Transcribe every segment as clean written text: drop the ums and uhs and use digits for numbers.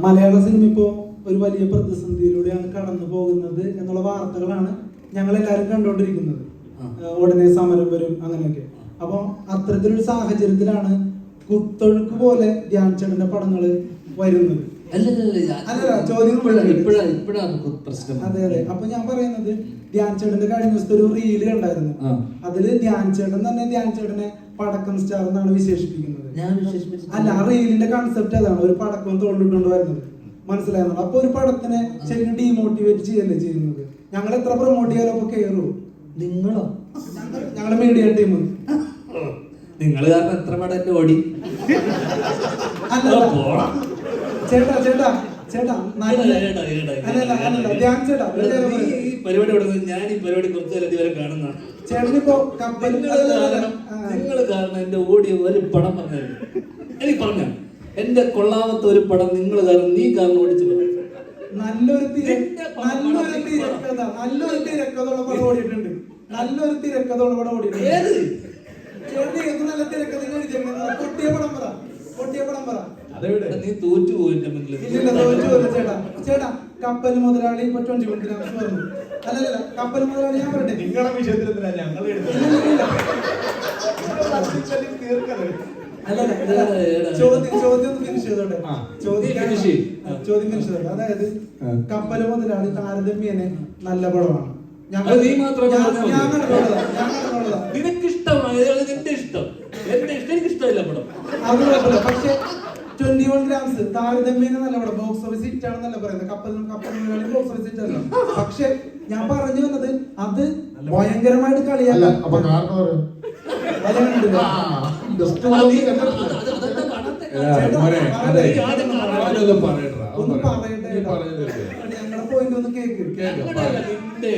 മലയാള cinema ഇപ്പോ ഒരു വലിയ പ്രതിസന്ധിയിലൂടെയാണ് കടന്നു പോകുന്നത് എന്നുള്ള വാർത്തകളാണ് ഞങ്ങൾ എല്ലാവരും കണ്ടുകൊണ്ടിരിക്കുന്നത്. ഉടനെ സമരം വരും അങ്ങനെയൊക്കെ. അപ്പൊ അത്തരത്തിലൊരു സാഹചര്യത്തിലാണ് കുത്തൊഴുക്ക് പോലെ ധ്യാൻ ചേട്ടന്റെ പടങ്ങള് വരുന്നത്. ചോദ്യം അതെ അതെ. അപ്പൊ ഞാൻ പറയുന്നത് ധ്യാൻ ചേട്ടന്റെ കഴിഞ്ഞ ദിവസത്തെ ഒരു റീല് കണ്ടായിരുന്നു. അതില് ധ്യാൻ ചേട്ടൻ തന്നെ ധ്യാൻ ചേട്ടനെ പടക്കം സ്റ്റാർ എന്നാണ് വിശേഷിപ്പിക്കുന്നത്. അല്ല, ആ റീലിന്റെ കൺസെപ്റ്റ് അതാണ്, ഒരു പടക്കം തോളിട്ടുകൊണ്ട് വരുന്നത്. മനസ്സിലായെന്നുള്ളു. അപ്പൊ ഒരു പടത്തിനെ ശരിക്കും ഡീമോട്ടിവേറ്റ് ചെയ്യല്ലേ ചെയ്യുന്നത്. ഞങ്ങൾ എത്ര പ്രൊമോട്ട് ചെയ്യാലോ അപ്പൊ കയറൂ നിങ്ങളോ? ഞങ്ങളുടെ മീഡിയ ടീം നിങ്ങൾ കാരണം എത്ര പടം എന്റെ ഓടി. ചേട്ടാ ചേട്ടാ ചേട്ടാ ധ്യാൻ ചേട്ടാ ഈ പരിപാടി ഞാൻ ഈ പരിപാടി കുറച്ചു വരെ കാണുന്ന ചേട്ടനിപ്പോ കപ്പൽ നിങ്ങൾ കാരണം എന്റെ ഓടിയ ഒരു പടം പറഞ്ഞു. എനിക്ക് പറഞ്ഞ എന്റെ കൊള്ളാമത്തെ ഒരു പടം നിങ്ങൾ കാരണം നീ കാരണം ഓടിച്ചു. നല്ലൊരു തിരക്കഥയുള്ള പടം ഓടിയിട്ടുണ്ട്. നല്ലൊരു തിരക്കഥയുള്ള പടം ഓടിയിട്ടുണ്ട്. ചേട്ടൻ നല്ല തിരക്കഥ പൊട്ടിയ പടം പറ. പൊട്ടിയ പടം പറ. നീ തോറ്റു പോയിട്ട് ചേട്ടാ ചേട്ടാ കപ്പൽ മുതലാളി ഇപ്പൊ 21 ഗ്രാംസ് പറഞ്ഞു. അല്ലല്ല, കപ്പൽ മുതലാളി ഞാൻ പറയട്ടെ, നിങ്ങളുടെ വിഷയത്തിലെന്തിനാ ഞങ്ങൾ ചോദ്യം ഫിനിഷ് ചെയ്തോട്ടെ. ചോദ്യം ഫിനിഷ് ചെയ്തോട്ടെ. അതായത് കപ്പൽ മുതലാളി താരതമ്യേന നല്ല പടമാണ്. നിനക്ക് ഇഷ്ടമാണ്, നിന്റെ ഇഷ്ടം. എന്റെ ഇഷ്ടം എനിക്ക് ഇഷ്ടമില്ല പടം. അത് കുഴപ്പമില്ല. പക്ഷെ 21 ഗ്രാംസ് താരതമ്യേന നല്ല പടം. ബോക്സ് ഓഫീസ് ഹിറ്റ് ആണെന്നല്ല പറയുന്നത്. കപ്പൽ മുതലാളി ബോക്സ് ഓഫീസ് ഹിറ്റ് അല്ല. പക്ഷെ ഞാൻ പറഞ്ഞു വന്നത് അത് ഭയങ്കരമായിട്ട് കളിയല്ല. ഞങ്ങളുടെ പോയിന്റ് ഒന്ന് കേക്ക്. എന്റെ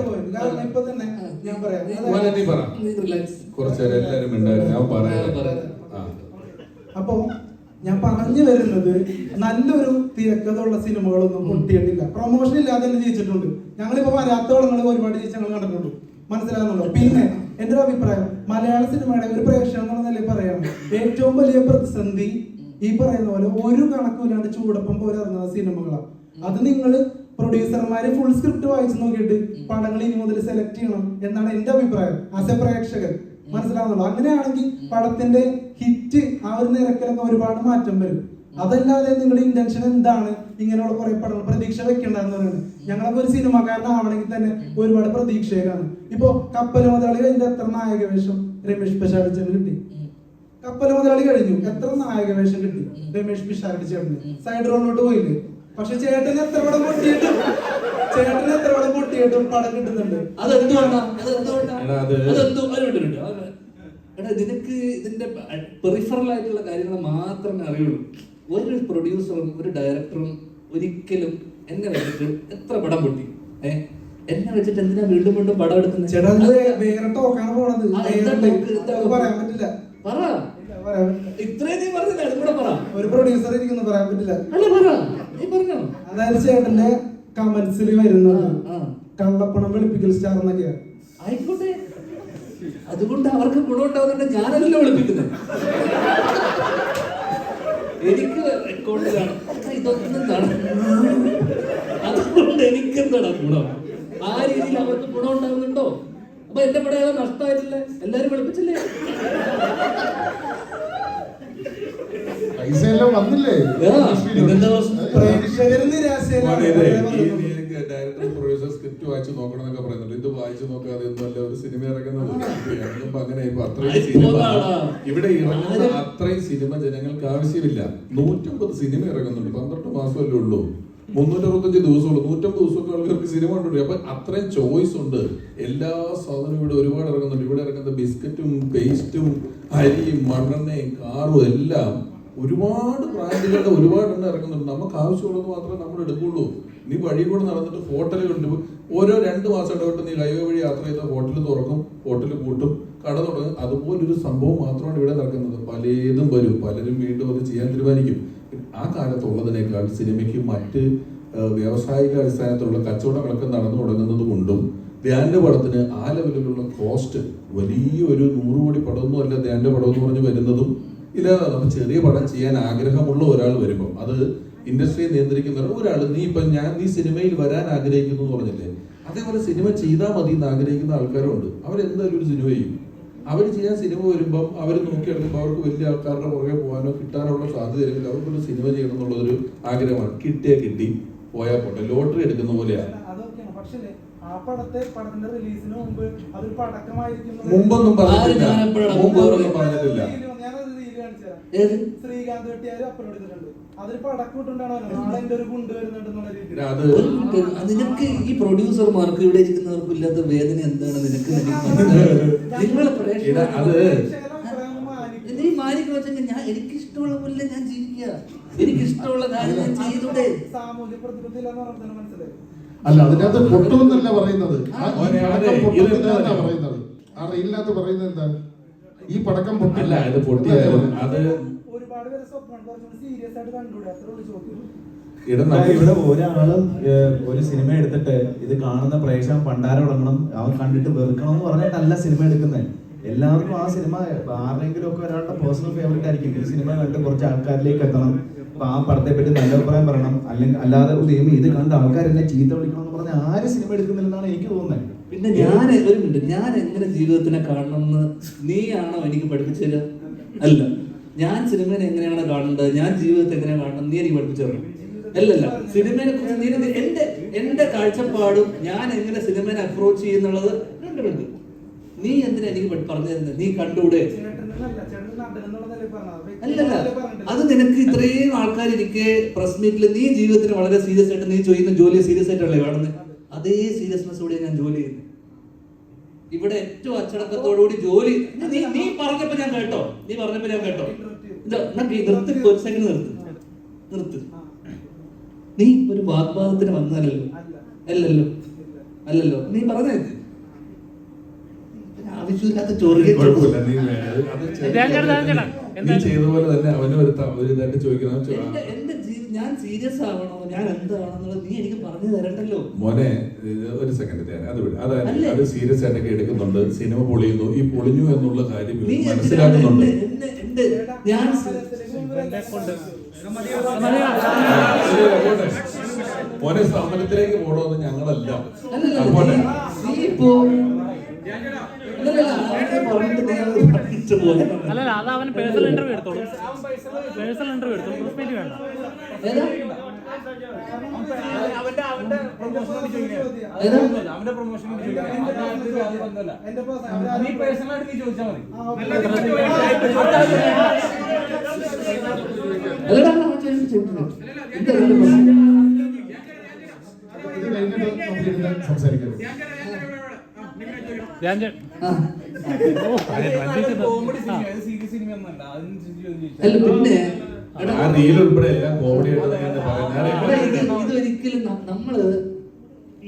പോയിന്റ് കാരണം ഇപ്പൊ തന്നെ ഞാൻ പറയാം. അപ്പൊ ഞാൻ പറഞ്ഞു വരുന്നത് നല്ലൊരു തിരക്കഥയുള്ള സിനിമകളൊന്നും പൊട്ടിയിട്ടില്ല. പ്രൊമോഷൻ ഇല്ലാതെ തന്നെ ജയിച്ചിട്ടുണ്ട്. ഞങ്ങളിപ്പോ വരാത്ത വളങ്ങൾ ഒരുപാട് ജയിച്ച് ഞങ്ങൾ കണ്ടിട്ടുണ്ട്. മനസ്സിലാകുന്നുണ്ടോ? പിന്നെ എന്റെ ഒരു അഭിപ്രായം, മലയാള സിനിമയുടെ ഒരു പ്രേക്ഷകൻ എന്നുള്ള നിലയിൽ പറയാണ്, ഏറ്റവും വലിയ പ്രതിസന്ധി ഈ പറയുന്ന പോലെ ഒരു കണക്കുമില്ലാണ്ട് ചൂടപ്പം പോലെ ഇറങ്ങുന്ന സിനിമകളാണ്. അത് നിങ്ങൾ പ്രൊഡ്യൂസർമാര് ഫുൾ സ്ക്രിപ്റ്റ് വായിച്ചു നോക്കിയിട്ട് പടങ്ങൾ ഇനി മുതൽ സെലക്ട് ചെയ്യണം എന്നാണ് എന്റെ അഭിപ്രായം ആസ് എ പ്രേക്ഷകൻ. മനസ്സിലാവുന്നുള്ളൂ. അങ്ങനെയാണെങ്കിൽ പടത്തിന്റെ ഹിറ്റ് ആ ഒരു നിരക്കിലൊക്കെ ഒരുപാട് മാറ്റം വരും. അതല്ലാതെ നിങ്ങളുടെ ഇന്റൻഷൻ എന്താണ് ഇങ്ങനെയുള്ള കുറെ പടങ്ങൾ പ്രതീക്ഷ വെക്കേണ്ടതെന്ന് പറയുന്നത്? ഞങ്ങളൊക്കെ ഒരു സിനിമക്കാരനാവണമെങ്കിൽ തന്നെ ഒരുപാട് പ്രതീക്ഷയിലാണ്. ഇപ്പൊ കപ്പൽ മുതലാളി കഴിഞ്ഞ എത്ര നായക വേഷം രമേഷ് പിഷാരടി ചേട്ടന് കിട്ടി? കപ്പൽ മുതലാളി കഴിഞ്ഞു, എത്ര നായക വേഷം കിട്ടി രമേഷ് പിഷാരടി ചേട്ടന്? സൈഡ് റോഡിലോട്ട് പോയില്ലേ? പക്ഷെ ചേട്ടന് എത്ര പടം പൊട്ടിയിട്ടും പടം കിട്ടുന്നുണ്ട്. നിനക്ക് ഇതിന്റെ പെറിഫറൽ ആയിട്ടുള്ള കാര്യങ്ങൾ മാത്രമേ അറിയുള്ളൂ. ഒരു പ്രൊഡ്യൂസറും ഒരു ഡയറക്ടറും ഒരിക്കലും എന്നെ വെച്ചിട്ട് എത്ര പടം പൊട്ടി എന്നെ വെച്ചിട്ട് എന്തിനാ വീണ്ടും വീണ്ടും പടം എടുക്കുന്നത്? പറയാൻ പറ്റില്ല. ഇത്രയും നീ പറഞ്ഞില്ല, അതുകൂടെ പറ. ഒരു പ്രൊഡ്യൂസർ ഇരിക്കുന്നു, പറയാൻ പറ്റില്ല. അല്ല പറ, നീ പറഞ്ഞോ. അതായത് ചേട്ടന്റെ കമന്റ്സിൽ വരുന്നത് കള്ളപ്പണം വെളുപ്പിക്കൽ സ്റ്റാർ എന്നൊക്കെയാ. ആയിക്കോട്ടെ, അതുകൊണ്ട് അവർക്ക് ഗുണമുണ്ടാവുന്നുണ്ട്. ഞാനല്ലോ വിളിപ്പിക്കുന്നത്. എനിക്ക് റെക്കോർഡ് കാണും, ഇതൊന്നും കാണും. അതുകൊണ്ട് എനിക്കെന്താണ് ഗുണം? ആ രീതിയിൽ അവർക്ക് ഗുണം ഉണ്ടാവുന്നുണ്ടോ? അപ്പൊ എന്റെ പടം ഏതാ നഷ്ടമായിട്ടില്ല? എല്ലാരും വിളിപ്പിച്ചില്ലേ? പൈസ എല്ലാം വന്നില്ലേ? പ്രൊഡ്യൂസർ സ്ക്രിപ്റ്റ് വായിച്ചു നോക്കണം എന്നൊക്കെ പറയുന്നുണ്ട്. ഇത് വായിച്ചു നോക്കാതെ ഒന്നുമല്ല ഒരു സിനിമ ഇറങ്ങുന്നത്. അങ്ങനെ ഇപ്പൊ അത്രയും സിനിമ ഇവിടെ ഇറങ്ങുന്ന അത്രയും സിനിമ ജനങ്ങൾക്ക് ആവശ്യമില്ല. 150 സിനിമ ഇറങ്ങുന്നുണ്ട്. 12 മാസമല്ലേ ഉള്ളൂ, 365 ദിവസമുള്ളൂ. 150 ദിവസമൊക്കെ ആൾക്കാർക്ക് സിനിമ കണ്ടുണ്ട്. അപ്പൊ അത്രയും ചോയ്സ് ഉണ്ട്. എല്ലാ സാധനവും ഇവിടെ ഒരുപാട് ഇറങ്ങുന്നുണ്ട്. ഇവിടെ ഇറങ്ങുന്ന ബിസ്ക്കറ്റും പേസ്റ്റും അരിയും മണ്ണെണ്ണയും കാറും എല്ലാം ഒരുപാട് ബ്രാൻഡുകളുടെ ഒരുപാട് എണ്ണം ഇറങ്ങുന്നുണ്ട്. നമുക്ക് ആവശ്യമുള്ളത് മാത്രമേ നമ്മൾ എടുക്കുള്ളൂ. നീ വഴി കൂടെ നടന്നിട്ട് ഹോട്ടലുകളുണ്ട്. ഓരോ 2 മാസം ഇടവിട്ട് നീ ഹൈവേ വഴി യാത്ര ചെയ്ത ഹോട്ടൽ തുറക്കും, ഹോട്ടൽ പൂട്ടും, കട തുടങ്ങും. അതുപോലൊരു സംഭവം മാത്രമാണ് ഇവിടെ നടക്കുന്നത്. പലതും വരും, പലരും വീണ്ടും അത് ചെയ്യാൻ തീരുമാനിക്കും. ആ കാലത്തുള്ളതിനേക്കാൾ സിനിമയ്ക്ക് മറ്റ് വ്യാവസായിക അടിസ്ഥാനത്തിലുള്ള കച്ചവടങ്ങളൊക്കെ നടന്നു തുടങ്ങുന്നത് കൊണ്ടും ധ്യാന്റെ പടത്തിന് ആ ലെവലിലുള്ള കോസ്റ്റ് വലിയ ഒരു 100 കോടി പടമൊന്നും അല്ല ധ്യാന്റെ പടം എന്ന് പറഞ്ഞ് വരുന്നതും ഇല്ല, നമ്മൾ ചെറിയ പടം ചെയ്യാൻ ആഗ്രഹമുള്ള ഒരാൾ വരുമ്പോൾ അത് ഇൻഡസ്ട്രിയെ നിയന്ത്രിക്കുന്ന ഒരാൾ, നീ സിനിമയിൽ വരാൻ ആഗ്രഹിക്കുന്നു എന്ന് പറഞ്ഞില്ലേ, അതേപോലെ സിനിമ ചെയ്താൽ മതി എന്ന് ആഗ്രഹിക്കുന്ന ആൾക്കാരുണ്ട്. അവരെന്തായാലും ഒരു സിനിമ ചെയ്യും. അവർ ചെയ്യാൻ സിനിമ വരുമ്പം അവർ നോക്കിയെടുക്കുമ്പോൾ അവർക്ക് വലിയ ആൾക്കാരുടെ പുറകെ പോകാനോ കിട്ടാനുള്ള സാധ്യതയില്ലെങ്കിൽ അവർക്കൊരു സിനിമ ചെയ്യണം എന്നുള്ളൊരു ആഗ്രഹമാണ്. കിട്ടിയാ കിട്ടി, പോയാൽ പോട്ടെ, ലോട്ടറി എടുക്കുന്ന പോലെയാണ്. മുമ്പൊന്നും പറഞ്ഞിട്ടില്ല. ശ്രീകാന്ത് വെട്ടിയാലും അപ്ലോഡ് ചെയ്തിട്ടുണ്ട്. അതൊരു പടക്കൂട്ടുണ്ടാണോ നാളെ എന്റെ ഒരു ഗുണ്ട് വരുന്നുണ്ടെന്നുള്ള രീതിയിൽ. നിനക്ക് ഈ പ്രൊഡ്യൂസർമാർക്ക് ഇവിടെ ഇരിക്കുന്നവർക്കും ഇല്ലാത്ത വേദന എന്താണ് നിനക്ക്? നിങ്ങളെ നീ മാനിക്കണം വെച്ചാൽ ഞാൻ എനിക്കിഷ്ടമുള്ള പോലെ ഞാൻ ജീവിക്കുക, എനിക്കിഷ്ടമുള്ള കാര്യം ഞാൻ ചെയ്തൂടെ. സാമൂഹ്യ പ്രതിബദ്ധത മനസ്സിലായി. അല്ല, അതിനകത്ത് പൊട്ടുമെന്നല്ല പറയുന്നത്, പറയുന്നത് ആ റീലിനകത്ത് പറയുന്നത് എന്താ, ഈ പടക്കം പൊട്ടില്ല, ഇത് പൊട്ടിയാലും അത് ഒരുപാട് പേര് സ്വപ്നം കുറച്ചുകൂടി സീരിയസ് ആയിട്ട് കണ്ടുകൂടെ, അത്രയുള്ള ചോദ്യം. ഇവിടെ ഒരാളും ഒരു സിനിമ എടുത്തിട്ട് ഇത് കാണുന്ന പ്രേക്ഷകൻ പണ്ടാരം തുടങ്ങണം, അവൻ കണ്ടിട്ട് വെറുക്കണം എന്ന് പറഞ്ഞിട്ടല്ല സിനിമ എടുക്കുന്നത്. എല്ലാവർക്കും ആ സിനിമ ആരുടെങ്കിലും ഒക്കെ ഒരാളുടെ പേഴ്സണൽ ഫേവറേറ്റ് ആയിരിക്കും. ഈ സിനിമ കണ്ട് കുറച്ച് ആൾക്കാരിലേക്ക് എത്തണം, അപ്പൊ ആ പടത്തെ പറ്റി നല്ല അഭിപ്രായം പറയണം. അല്ലെങ്കിൽ അല്ലാതെ ഇത് കണ്ട് ആൾക്കാർ എന്നെ ചീത്ത വിളിക്കണം എന്ന് പറഞ്ഞാൽ ആര് സിനിമ എടുക്കുന്നില്ലെന്നാണ് എനിക്ക് തോന്നുന്നത്. പിന്നെ ഞാൻ ഒരു മിനിറ്റ്, ഞാൻ എങ്ങനെ ജീവിതത്തിനെ കാണണമെന്ന് നീയാണോ എനിക്ക് പഠിപ്പിച്ചു തരാ? അല്ല, ഞാൻ സിനിമയെ എങ്ങനെയാണ് കാണേണ്ടത്, ഞാൻ ജീവിതത്തെ എങ്ങനെയാണ് കാണണം നീ എനിക്ക് പഠിപ്പിച്ചു തരണം. അല്ലല്ല, സിനിമയെ കുറിച്ച് എന്റെ കാഴ്ചപ്പാടും ഞാൻ എങ്ങനെ സിനിമയെ അപ്രോച്ച് ചെയ്യുന്നുള്ളത് രണ്ടുണ്ട്. നീ എന്തിനാ എനിക്ക് പറഞ്ഞു തരുന്നത്? നീ കണ്ടൂടെ? അല്ലല്ല, അത് നിനക്ക് ഇത്രയും ആൾക്കാരിരിക്കെ പ്രസ് മീറ്റിൽ നീ ജീവിതത്തിന് വളരെ സീരിയസ് ആയിട്ട് നീ ചെയ്യുന്ന ജോലിയെ സീരിയസ് ആയിട്ടല്ലേ കാണുന്നത്? അതേ സീരിയസ്നെസ്സോടെ ഞാൻ ജോലി ചെയ്യുന്നു. ഇവിടെ ഏറ്റവും അച്ചടക്കത്തോടുകൂടി ജോലി. നീ പറഞ്ഞപ്പോ ഞാൻ കേട്ടോ, നിർത്ത്, ഒരു സെക്കൻഡ് നിർത്ത്. നീ ഒരു വാഗ്വാദത്തിന് വന്നാലല്ലോ, അല്ലല്ലോ നീ പറഞ്ഞ ആവശ്യമില്ലാത്ത ചൊറിയ. നീ ചെയ്ത പോലെ തന്നെ അവനും ഒരു ഇതായിട്ട് ചോദിക്കണം. ഞാൻ സീരിയസ് ആവണോ, ഞാൻ എന്താണെന്നുള്ളത് നീ എനിക്ക് പറഞ്ഞു തരണ്ടല്ലോ. മോനെ, ഒരു സെക്കൻഡ്, അത് സീരിയസ് ആയിട്ടൊക്കെ എടുക്കുന്നുണ്ട്. സിനിമ പൊളിയുന്നു, ഈ പൊളിഞ്ഞു എന്നുള്ള കാര്യം മനസ്സിലാക്കുന്നുണ്ട്. മോനെ, സമരത്തിലേക്ക് പോകണമെന്ന് ഞങ്ങളല്ല. അല്ലല്ല, അത് അവൻ പേഴ്സണൽ ഇന്റർവ്യൂ എടുത്തോളൂ. പേഴ്സണൽ ഇന്റർവ്യൂ എടുത്തോളൂ, പ്രസ് മീറ്റ് വേണ്ട. അവന്റെ പ്രൊമോഷൻ നീ പേഴ്സണലായിട്ട് നീ ചോദിച്ചാൽ മതി. ഇത് കഴിഞ്ഞിട്ട് സംസാരിക്കാം. പിന്നെ ആ റീൽ ഉൾപ്പെടെ എല്ലാം കോമഡി ഇതൊരിക്കലും നമ്മള്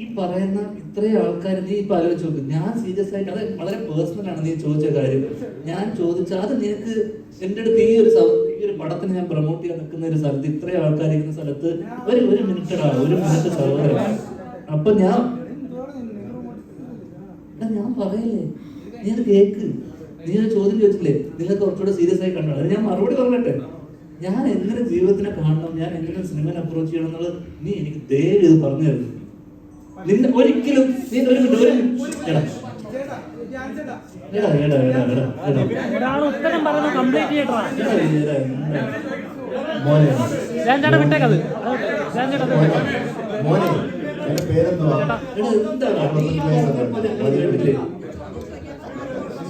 ഈ പറയുന്ന ഇത്രയും ആൾക്കാർ നീ ഇപ്പൊ ആലോചിച്ച് നോക്ക്. ഞാൻ സീരിയസ് ആയിട്ട്, അത് വളരെ പേഴ്സണൽ ആണ് നീ ചോദിച്ച കാര്യം. ഞാൻ ചോദിച്ച അത് നിനക്ക് എന്റെ അടുത്ത് ഈ ഒരു പടത്തിന് ഞാൻ പ്രൊമോട്ട് ചെയ്യാൻ നിൽക്കുന്ന ഒരു സ്ഥലത്ത് ഇത്രയും ആൾക്കാരിക്കുന്ന സ്ഥലത്ത് ഒരു മിനിറ്റ് സഹോദരൻ. അപ്പൊ ഞാൻ പറയല്ലേ, നീ അത് കേക്ക്. നീ ഒരു ചോദ്യം ചോദിച്ചില്ലേ, നിങ്ങൾക്ക് കുറച്ചുകൂടെ സീരിയസ് ആയി കണ്ടോ? അത് ഞാൻ മറുപടി പറഞ്ഞിട്ടെ. ഞാൻ എങ്ങനെ ജീവിതത്തിനെ കാണണം, ഞാൻ എങ്ങനെ സിനിമയെ അപ്രോച്ച് ചെയ്യണം എന്നുള്ളത് നീ എനിക്ക് ദയവ് ഇത് പറഞ്ഞു തരുന്നു. നിന്നെ ഒരിക്കലും നീ ഉത്തരം പറഞ്ഞു കംപ്ലീറ്റ് ചെയ്യട്ടോ. വിട്ടേക്കത്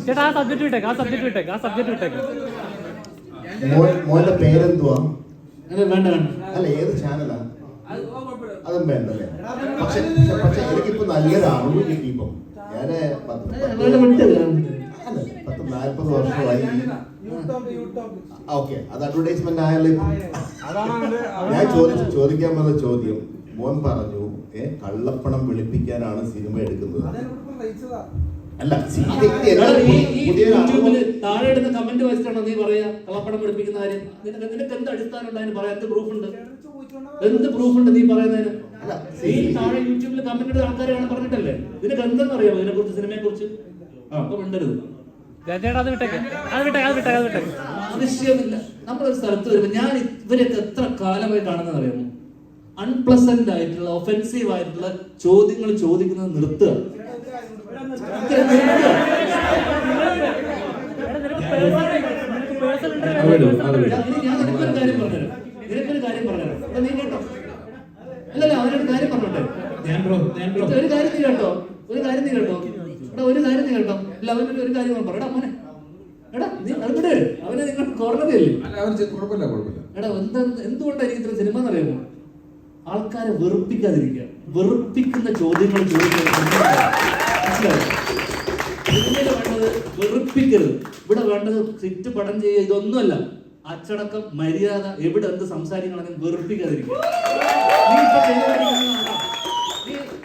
ചേട്ടാ, ആ സബ്ജക്ട് വിട്ടേക്ക്. മോന്റെ പേരെന്തുവാ? വേണ്ട അല്ല, ഏത് ചാനലാ? അതും വേണ്ടല്ലേ. പക്ഷെ എനിക്കിപ്പോ നല്ലൊരു അറിവ് കിട്ടിയപ്പോ ഞാന് 40 വർഷമായി. ഓക്കെ, അത് അഡ്വർടൈസ്മെന്റ് ആയല്ലോ. ഞാൻ ചോദിക്കാൻ വന്ന ചോദ്യം, മോൻ പറഞ്ഞു കള്ളപ്പണം വെളുപ്പിക്കാനാണ് സിനിമ എടുക്കുന്നത്. അല്ല, താഴെ ഇടുന്ന കമന്റ് വെച്ചിട്ടാണോ നീ പറയാ കള്ളപ്പണം വെളുപ്പിക്കുന്ന കാര്യം? നിനക്ക് എന്ത് അടിസ്ഥാനം ഉണ്ട് പറയാൻ? എന്ത് പ്രൂഫ് ഉണ്ട് നീ പറയുന്നതിന്? നീ താഴെ യൂട്യൂബിൽ കമന്റ് ഇടുന്ന ആൾക്കാരെയാണ് പറഞ്ഞിട്ടല്ലേ? നിനക്ക് എന്തെന്ന് അറിയാമോ ഇതിനെ കുറിച്ച്, സിനിമയെ കുറിച്ച്? അപ്പൊ മിണ്ടരുത്. അത് വിട്ടേക്ക്. ആവശ്യമില്ല. നമ്മളൊരു സ്ഥലത്ത് വരുമ്പോൾ ഞാൻ ഇവരൊക്കെ എത്ര കാലമായി കാണുന്നത് അറിയാമോ? അൺപ്ലസന്റ് ആയിട്ടുള്ള ഒഫെൻസീവ് ആയിട്ടുള്ള ചോദ്യങ്ങൾ ചോദിക്കുന്നത് നിർത്തുക. നിനക്കൊരു കാര്യം പറഞ്ഞുതരാം. നീ കേട്ടോ? അല്ലല്ല, അവനൊരു കാര്യം പറഞ്ഞോട്ടെ. ഒരു കാര്യം നീ കേട്ടോ, ഒരു കാര്യം നീ കേട്ടോ, അല്ല അവനൊരു ഒരു കാര്യം പറയടാ മോനെ, എടാ നീ അവിടെ അവനെ നിങ്ങൾ കോർണറില്ലേ? എടാ എന്തുകൊണ്ടായിരിക്കും ഇത്ര സിനിമ എന്നറിയാമോ? ആൾക്കാരെ വെറുപ്പിക്കാതിരിക്കുക, വെറുപ്പിക്കുന്ന ചോദ്യങ്ങൾ ചോദിക്കുക. മനസ്സിലായോ? സിനിമയിൽ വേണ്ടത് വെറുപ്പിക്കരുത്. ഇവിടെ വേണ്ടത് സിറ്റ് പടം ചെയ്യുക, ഇതൊന്നുമല്ല. അച്ചടക്കം, മര്യാദ, എവിടെ എന്ത് സംസാരിക്കണമെങ്കിൽ വെറുപ്പിക്കാതിരിക്കുക.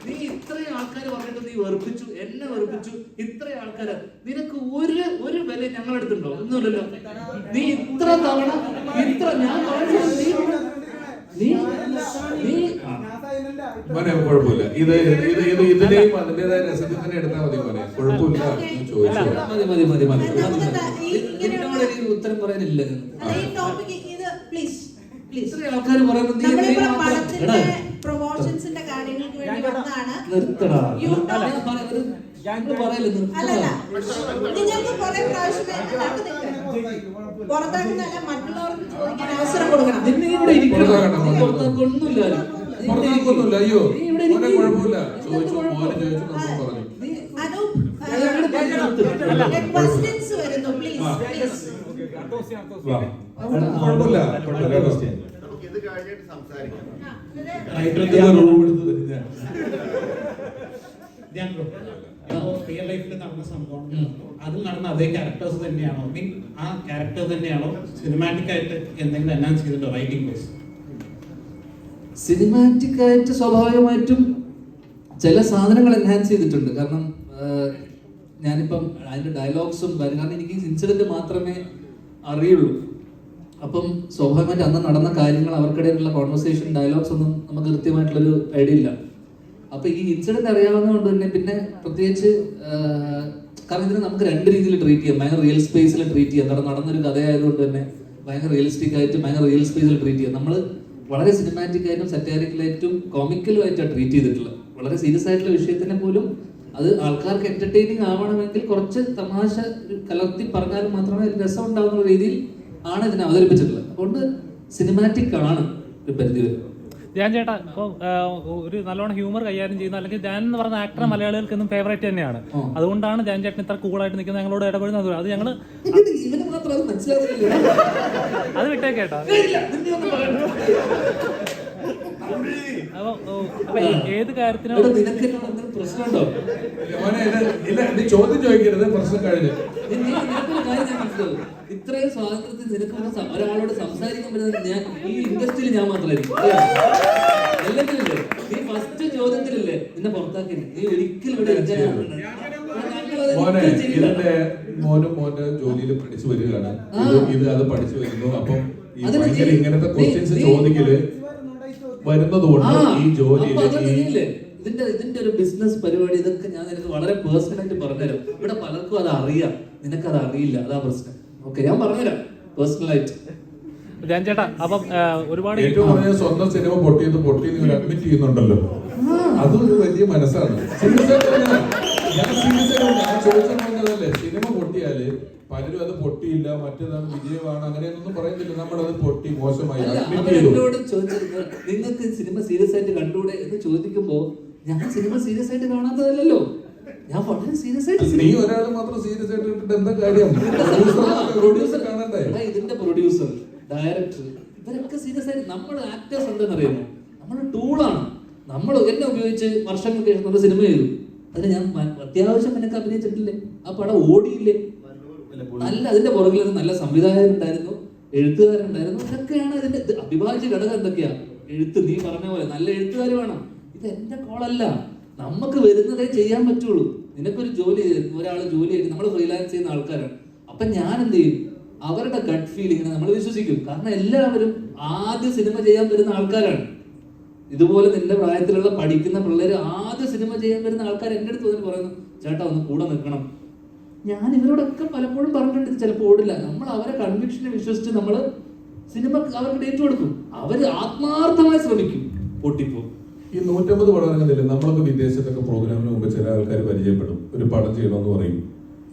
നീ ഇത്രയും ആൾക്കാർ പറഞ്ഞിട്ട് നീ വെറുപ്പിച്ചു, എന്നെ വെറുപ്പിച്ചു, ഇത്രയും ആൾക്കാര്. നിനക്ക് ഒരു വില ഞങ്ങളെടുത്തുണ്ടോ? ഒന്നുമില്ലല്ലോ. നീ ഇത്ര തവണ ഞാൻ കുഴപ്പമില്ല. ഇതിനെയും അതിന്റേതായ രസത്തിൽ തന്നെ എടുത്താൽ മതി മോനെ, കുഴപ്പമില്ല. മതി. ഉത്തരം പറയാനില്ല. ആൾക്കാർ പ്രൊമോഷൻസിന്റെ കാര്യങ്ങൾക്ക് വേണ്ടി വന്നതാണ്. നിർത്തടാ. നിങ്ങൾക്ക് കുറെ പ്രാവശ്യം പുറത്താക്കുന്നതല്ല, മറ്റുള്ളവർക്ക് ചോദിക്കാൻ അവസരം കൊടുക്കണം. ഒന്നുമില്ല. അയ്യോ കുഴപ്പമില്ല. ക്വസ്റ്റ്യൻസ് വരുന്നു, പ്ലീസ്. കുഴപ്പമില്ല. ഇത് കഴിഞ്ഞിട്ട് സംസാരിക്കാം. റിയൽ ലൈഫിൽ നടന്ന സംഭവമാണ്. അതിൽ നടന്ന അതേ ക്യാരക്ടേഴ്സ് തന്നെയാണോ, മീൻ ആ ക്യാരക്ടർ തന്നെയാണോ സിനിമാറ്റിക് ആയിട്ട് എന്തെങ്കിലും എൻഹാൻസ് ചെയ്തിട്ടുണ്ടോ റൈറ്റിംഗ് വൈസ്? സിനിമാറ്റിക് ആയിട്ട് സ്വാഭാവികമായിട്ടും ചില സാധനങ്ങൾ എൻഹാൻസ് ചെയ്തിട്ടുണ്ട്. കാരണം ഞാനിപ്പം അതിന്റെ ഡയലോഗ്സും കാരണം എനിക്ക് ഇൻസിഡന്റ് മാത്രമേ അറിയുള്ളൂ. അപ്പം സ്വാഭാവികമായിട്ട് അന്ന് നടന്ന കാര്യങ്ങൾ, അവർക്കിടയിലുള്ള കോൺവെർസേഷൻ, ഡയലോഗ്സ് ഒന്നും നമുക്ക് കൃത്യമായിട്ടുള്ളൊരു ഐഡിയ ഇല്ല. അപ്പൊ ഈ ഇൻസിഡന്റ് അറിയാവുന്നതുകൊണ്ട് തന്നെ പിന്നെ പ്രത്യേകിച്ച് കാരണം ഇതിനെ നമുക്ക് രണ്ട് രീതിയിൽ ട്രീറ്റ് ചെയ്യാം. ഭയങ്കര റിയൽ സ്പേസിൽ ട്രീറ്റ് ചെയ്യാം. കാരണം നടന്നൊരു കഥയായതുകൊണ്ട് തന്നെ ഭയങ്കര റിയലിസ്റ്റിക് ആയിട്ട് ഭയങ്കര റിയൽ സ്പേസിൽ ട്രീറ്റ് ചെയ്യാം. നമ്മൾ വളരെ സിനിമാറ്റിക് ആയിട്ടും സറ്റാരിക്കലായിട്ടും കോമിക്കലും ആയിട്ടാണ് ട്രീറ്റ് ചെയ്തിട്ടുള്ളത്. വളരെ സീരിയസ് ആയിട്ടുള്ള വിഷയത്തിനെ പോലും അത് ആൾക്കാർക്ക് എന്റർടൈനിങ് ആവണമെങ്കിൽ കുറച്ച് തമാശ കലർത്തി പറഞ്ഞാൽ മാത്രമേ അതിൽ രസം ഉണ്ടാകുന്ന രീതിയിൽ ആണ് ഇതിനെ അവതരിപ്പിച്ചിട്ടുള്ളത്. അതുകൊണ്ട് സിനിമാറ്റിക് ആണ് ഒരു പരിധി വരെ. ധ്യാൻ ചേട്ടാ ഇപ്പോൾ ഒരു നല്ലോണം ഹ്യൂമർ കൈകാര്യം ചെയ്യുന്ന, അല്ലെങ്കിൽ ധ്യാൻ എന്ന് പറഞ്ഞ ആക്ടർ മലയാളികൾക്ക് എന്നും ഫേവറേറ്റ് തന്നെയാണ്. അതുകൊണ്ടാണ് ധ്യാൻ ചേട്ടൻ ഇത്ര കൂളായിട്ട് നിൽക്കുന്നത്, ഞങ്ങളോട് ഇടപെടുന്നത്. അത് ഞങ്ങള് അത് വിട്ടേക്കേട്ടാ. അപ്പൊ ഏത് കാര്യത്തിനും പ്രശ്നമുണ്ടോ? ചോദ്യം ചോദിക്കരുത്, പ്രശ്നം കഴിഞ്ഞു. ഇത്രയും സ്വാതന്ത്ര്യത്തിൽ നിനക്ക് ഒരാളോട് സംസാരിക്കാൻ പറ്റുന്നത് ഞാൻ ഈ ഇൻഡസ്ട്രിയിൽ ഞാൻ മാത്രമായിരിക്കും. എല്ലാത്തില്ലേ നീ ഫസ്റ്റ് ചോദ്യത്തിലല്ലേ നിന്നെ പുറത്താക്കില്ല. നീ ഒരിക്കലും ഇവിടെ ഇതിന്റെ മോന്റെ ജോലിയിൽ പഠിച്ചു വരികയാണ്. ഇത് അത് പഠിച്ചു വരുന്നു. അപ്പം ഈ ഇങ്ങനത്തെ ക്വസ്റ്റ്യൻസ് ചോദിക്കല് വരുന്നതുകൊണ്ട് ഈ ജോലി ഇതിന്റെ ഒരു ബിസിനസ് പരിപാടി, ഇതൊക്കെ ഞാൻ നിനക്ക് വളരെ പേഴ്സണലായിട്ട് പറഞ്ഞുതരാം. ഇവിടെ പലർക്കും അത് അറിയാം, നിനക്കത് അറിയില്ല, അതാ പ്രശ്നം. ഓക്കെ, ഞാൻ പറഞ്ഞുതരാം പേഴ്സണലായിട്ട്. ധ്യാൻ ചേട്ടാ അപ്പം ഒരുപാട് സ്വന്തം സിനിമ പൊട്ടിയെന്ന് അഡ്മിറ്റ് ചെയ്യുന്നുണ്ടല്ലോ, അതൊരു വലിയ മനസ്സാണ്. ഞാൻ ചോദിച്ചതല്ലേ, സിനിമ പൊട്ടിയാല് പലരും അത് പൊട്ടിയില്ല, മറ്റേതാണ് വിജയമാണ്, അങ്ങനെയൊന്നും പറയുന്നില്ല. നമ്മളത് പൊട്ടി മോശമായി എന്നോട് ചോദിച്ചിരുന്നത് നിങ്ങൾക്ക് സിനിമ സീരിയസ് ആയിട്ട് കണ്ടൂടെ എന്ന് ചോദിക്കുമ്പോ ഞാൻ സിനിമ സീരിയസ് ആയിട്ട് കാണാത്തതല്ലോ. ഞാൻ വളരെ സീരിയസ് ആയിട്ട്. നീ ഒരാൾ മാത്രം സീരിയസ് ആയിട്ട് ഇട്ടിട്ട് എന്താ കാര്യം? പ്രൊഡ്യൂസർ കാണണ്ടേ? ഇതിന്റെ പ്രൊഡ്യൂസർ, ഡയറക്ടർ, ഇവരൊക്കെ സീരിയസ് ആയിട്ട്. നമ്മൾ ആക്ടേഴ്സ് എന്താണെന്ന് അറിയുമോ? നമ്മൾ ടൂളാണ്. നമ്മൾ എന്നെ ഉപയോഗിച്ച് വർഷങ്ങൾക്ക് ശേഷം നമ്മൾ സിനിമ ചെയ്തു. അതിന് ഞാൻ അത്യാവശ്യം എനിക്ക് അഭിനയിച്ചിട്ടില്ലേ? ആ പടം ഓടിയില്ലേ? നല്ല അതിന്റെ പുറകിൽ നല്ല സംവിധായകൻ ഉണ്ടായിരുന്നു, എഴുത്തുകാരുണ്ടായിരുന്നു. ഇതൊക്കെയാണ് ഇതിന്റെ അവിഭാജ്യ ഘടകം. എന്തൊക്കെയാ? എഴുത്ത്, നീ പറഞ്ഞ പോലെ നല്ല എഴുത്തുകാർ വേണം. ഇത് എന്റെ കോളല്ല. നമുക്ക് വരുന്നതേ ചെയ്യാൻ പറ്റുള്ളൂ. നിനക്കൊരു ജോലി, ഒരാൾ ജോലി ചെയ്ത് നമ്മൾ ഫ്രീലാൻസ് ചെയ്യുന്ന ആൾക്കാരാണ്. അപ്പൊ ഞാൻ എന്ത് ചെയ്യും? അവരുടെ ഗട്ട് ഫീലിങ്ങിനെ നമ്മൾ വിശ്വസിക്കും. കാരണം എല്ലാവരും ആദ്യ സിനിമ ചെയ്യാൻ വരുന്ന ആൾക്കാരാണ്. ഇതുപോലെ നിന്റെ പ്രായത്തിലുള്ള പഠിക്കുന്ന പിള്ളേർ ആദ്യ സിനിമ ചെയ്യാൻ വരുന്ന ആൾക്കാർ എൻ്റെ അടുത്ത് വന്നിട്ട് പറയുന്നു, ചേട്ടാ ഒന്ന് കൂടെ നിൽക്കണം. ഞാൻ ഇവരോടൊക്കെ പലപ്പോഴും പറഞ്ഞിട്ടുണ്ട്, ചിലപ്പോൾ ഓടില്ല. നമ്മൾ അവരെ കൺവിക്ഷനെ വിശ്വസിച്ച് നമ്മൾ സിനിമ അവർക്ക് ഡേറ്റ് കൊടുക്കും, അവർ ആത്മാർത്ഥമായി ശ്രമിക്കും, പൊട്ടിപ്പോ. ഈ 150 പടം ഇറങ്ങുന്നില്ല. നമ്മളൊക്കെ വിദേശത്തൊക്കെ പ്രോഗ്രാമിന് മുമ്പ് ചില ആൾക്കാർ പരിചയപ്പെടും, ഒരു പടം ചെയ്യണമെന്ന് പറയും.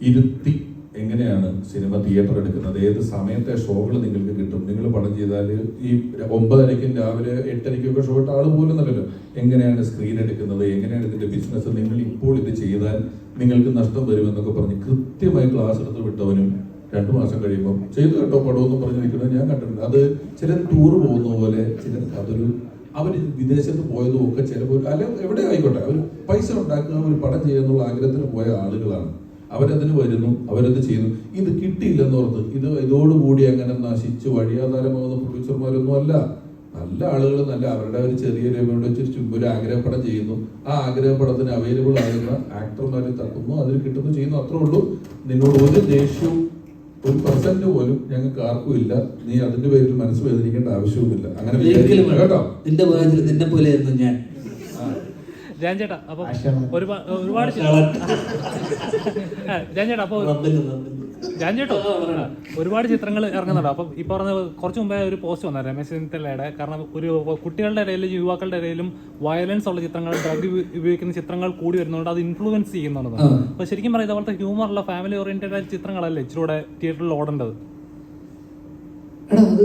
ഇരുത്തി എങ്ങനെയാണ് സിനിമ തിയേറ്റർ എടുക്കുന്നത്, ഏത് സമയത്തെ ഷോകൾ നിങ്ങൾക്ക് കിട്ടും, നിങ്ങൾ പടം ചെയ്താൽ ഈ 9:30 രാവിലെ 8:30 ഷോ ഇട്ട ആൾ പോലും നല്ലല്ലോ, എങ്ങനെയാണ് സ്ക്രീൻ എടുക്കുന്നത്, എങ്ങനെയാണ് ഇതിന്റെ ബിസിനസ്, നിങ്ങൾ ഇപ്പോൾ ഇത് ചെയ്താൽ നിങ്ങൾക്ക് നഷ്ടം വരുമെന്നൊക്കെ പറഞ്ഞ് കൃത്യമായി ക്ലാസ് എടുത്ത് വിട്ടവനും 2 മാസം കഴിയുമ്പോൾ ചെയ്തു കേട്ടോ പടമെന്ന് പറഞ്ഞ് നിൽക്കുന്നത് ഞാൻ കണ്ടിട്ടുണ്ട്. അത് ചിലർ ടൂർ പോകുന്ന പോലെ, ചിലർക്ക് അതൊരു അവർ വിദേശത്ത് പോയതും ഒക്കെ ചിലപ്പോൾ അല്ല എവിടെ ആയിക്കോട്ടെ അവർ പൈസ ഉണ്ടാക്കുക, ഒരു പടം ചെയ്യാന്നുള്ള ആഗ്രഹത്തിന് പോയ ആളുകളാണ്. അവരതിന് വരുന്നു, അവരത് ചെയ്യുന്നു. ഇത് കിട്ടിയില്ലെന്നോർത്ത് ഇതോടുകൂടി അങ്ങനെ നശിച്ച് വഴിയാധാരമാകുന്ന പ്രൊഡ്യൂസർമാരൊന്നും അല്ല. നല്ല ആളുകൾ നല്ല അവരുടെ ഒരു ചെറിയ രൂപയോട് വെച്ച് ഒരു ആഗ്രഹപ്പടം ചെയ്യുന്നു, ആ ആഗ്രഹപ്പടത്തിന് അവൈലബിൾ ആകുന്ന ആക്ടർമാരെ തട്ടുന്നു, അതിൽ കിട്ടുന്നു, ചെയ്യുന്നു, അത്രേ ഉള്ളൂ. നിന്നോട് ഒരു ദേഷ്യവും 1% പോലും ഞങ്ങൾക്ക് ആർക്കും ഇല്ല. നീ അതിന്റെ പേരിൽ മനസ്സ് വേദനിക്കേണ്ട ആവശ്യവുമില്ല. അങ്ങനെ കേട്ടോ, നിന്റെ വാതിൽ നിന്നെ പോലെയായിരുന്നു ഞാൻ. ജയൻ ചേട്ടാ, അപ്പൊ ഒരുപാട് ജയൻ ചേട്ടാ, അപ്പൊ ജയൻ ചേട്ടോ ഒരുപാട് ചിത്രങ്ങൾ ഇറങ്ങുന്നുണ്ട്. അപ്പം ഈ പറഞ്ഞ കുറച്ച് മുമ്പേ ഒരു പോസ്റ്റ് വന്നായിരുന്നു രമേശ് ചെന്നിത്തലയുടെ. കാരണം ഒരു കുട്ടികളുടെ ഇടയിലും യുവാക്കളുടെ ഇടയിലും വയലൻസ് ഉള്ള ചിത്രങ്ങൾ, ഡ്രഗ് ഉപയോഗിക്കുന്ന ചിത്രങ്ങൾ കൂടി വരുന്നതുകൊണ്ട് അത് ഇൻഫ്ലുവൻസ് ചെയ്യുന്നുണ്ട്. അപ്പൊ ശരിക്കും പറയാം ഇതേപോലത്തെ ഹ്യൂമറുള്ള ഫാമിലി ഓറിയന്റഡ് ആയ ചിത്രങ്ങളല്ലേ ഇച്ചിലൂടെ തിയേറ്ററിൽ ഓടേണ്ടത്? എടാ അത്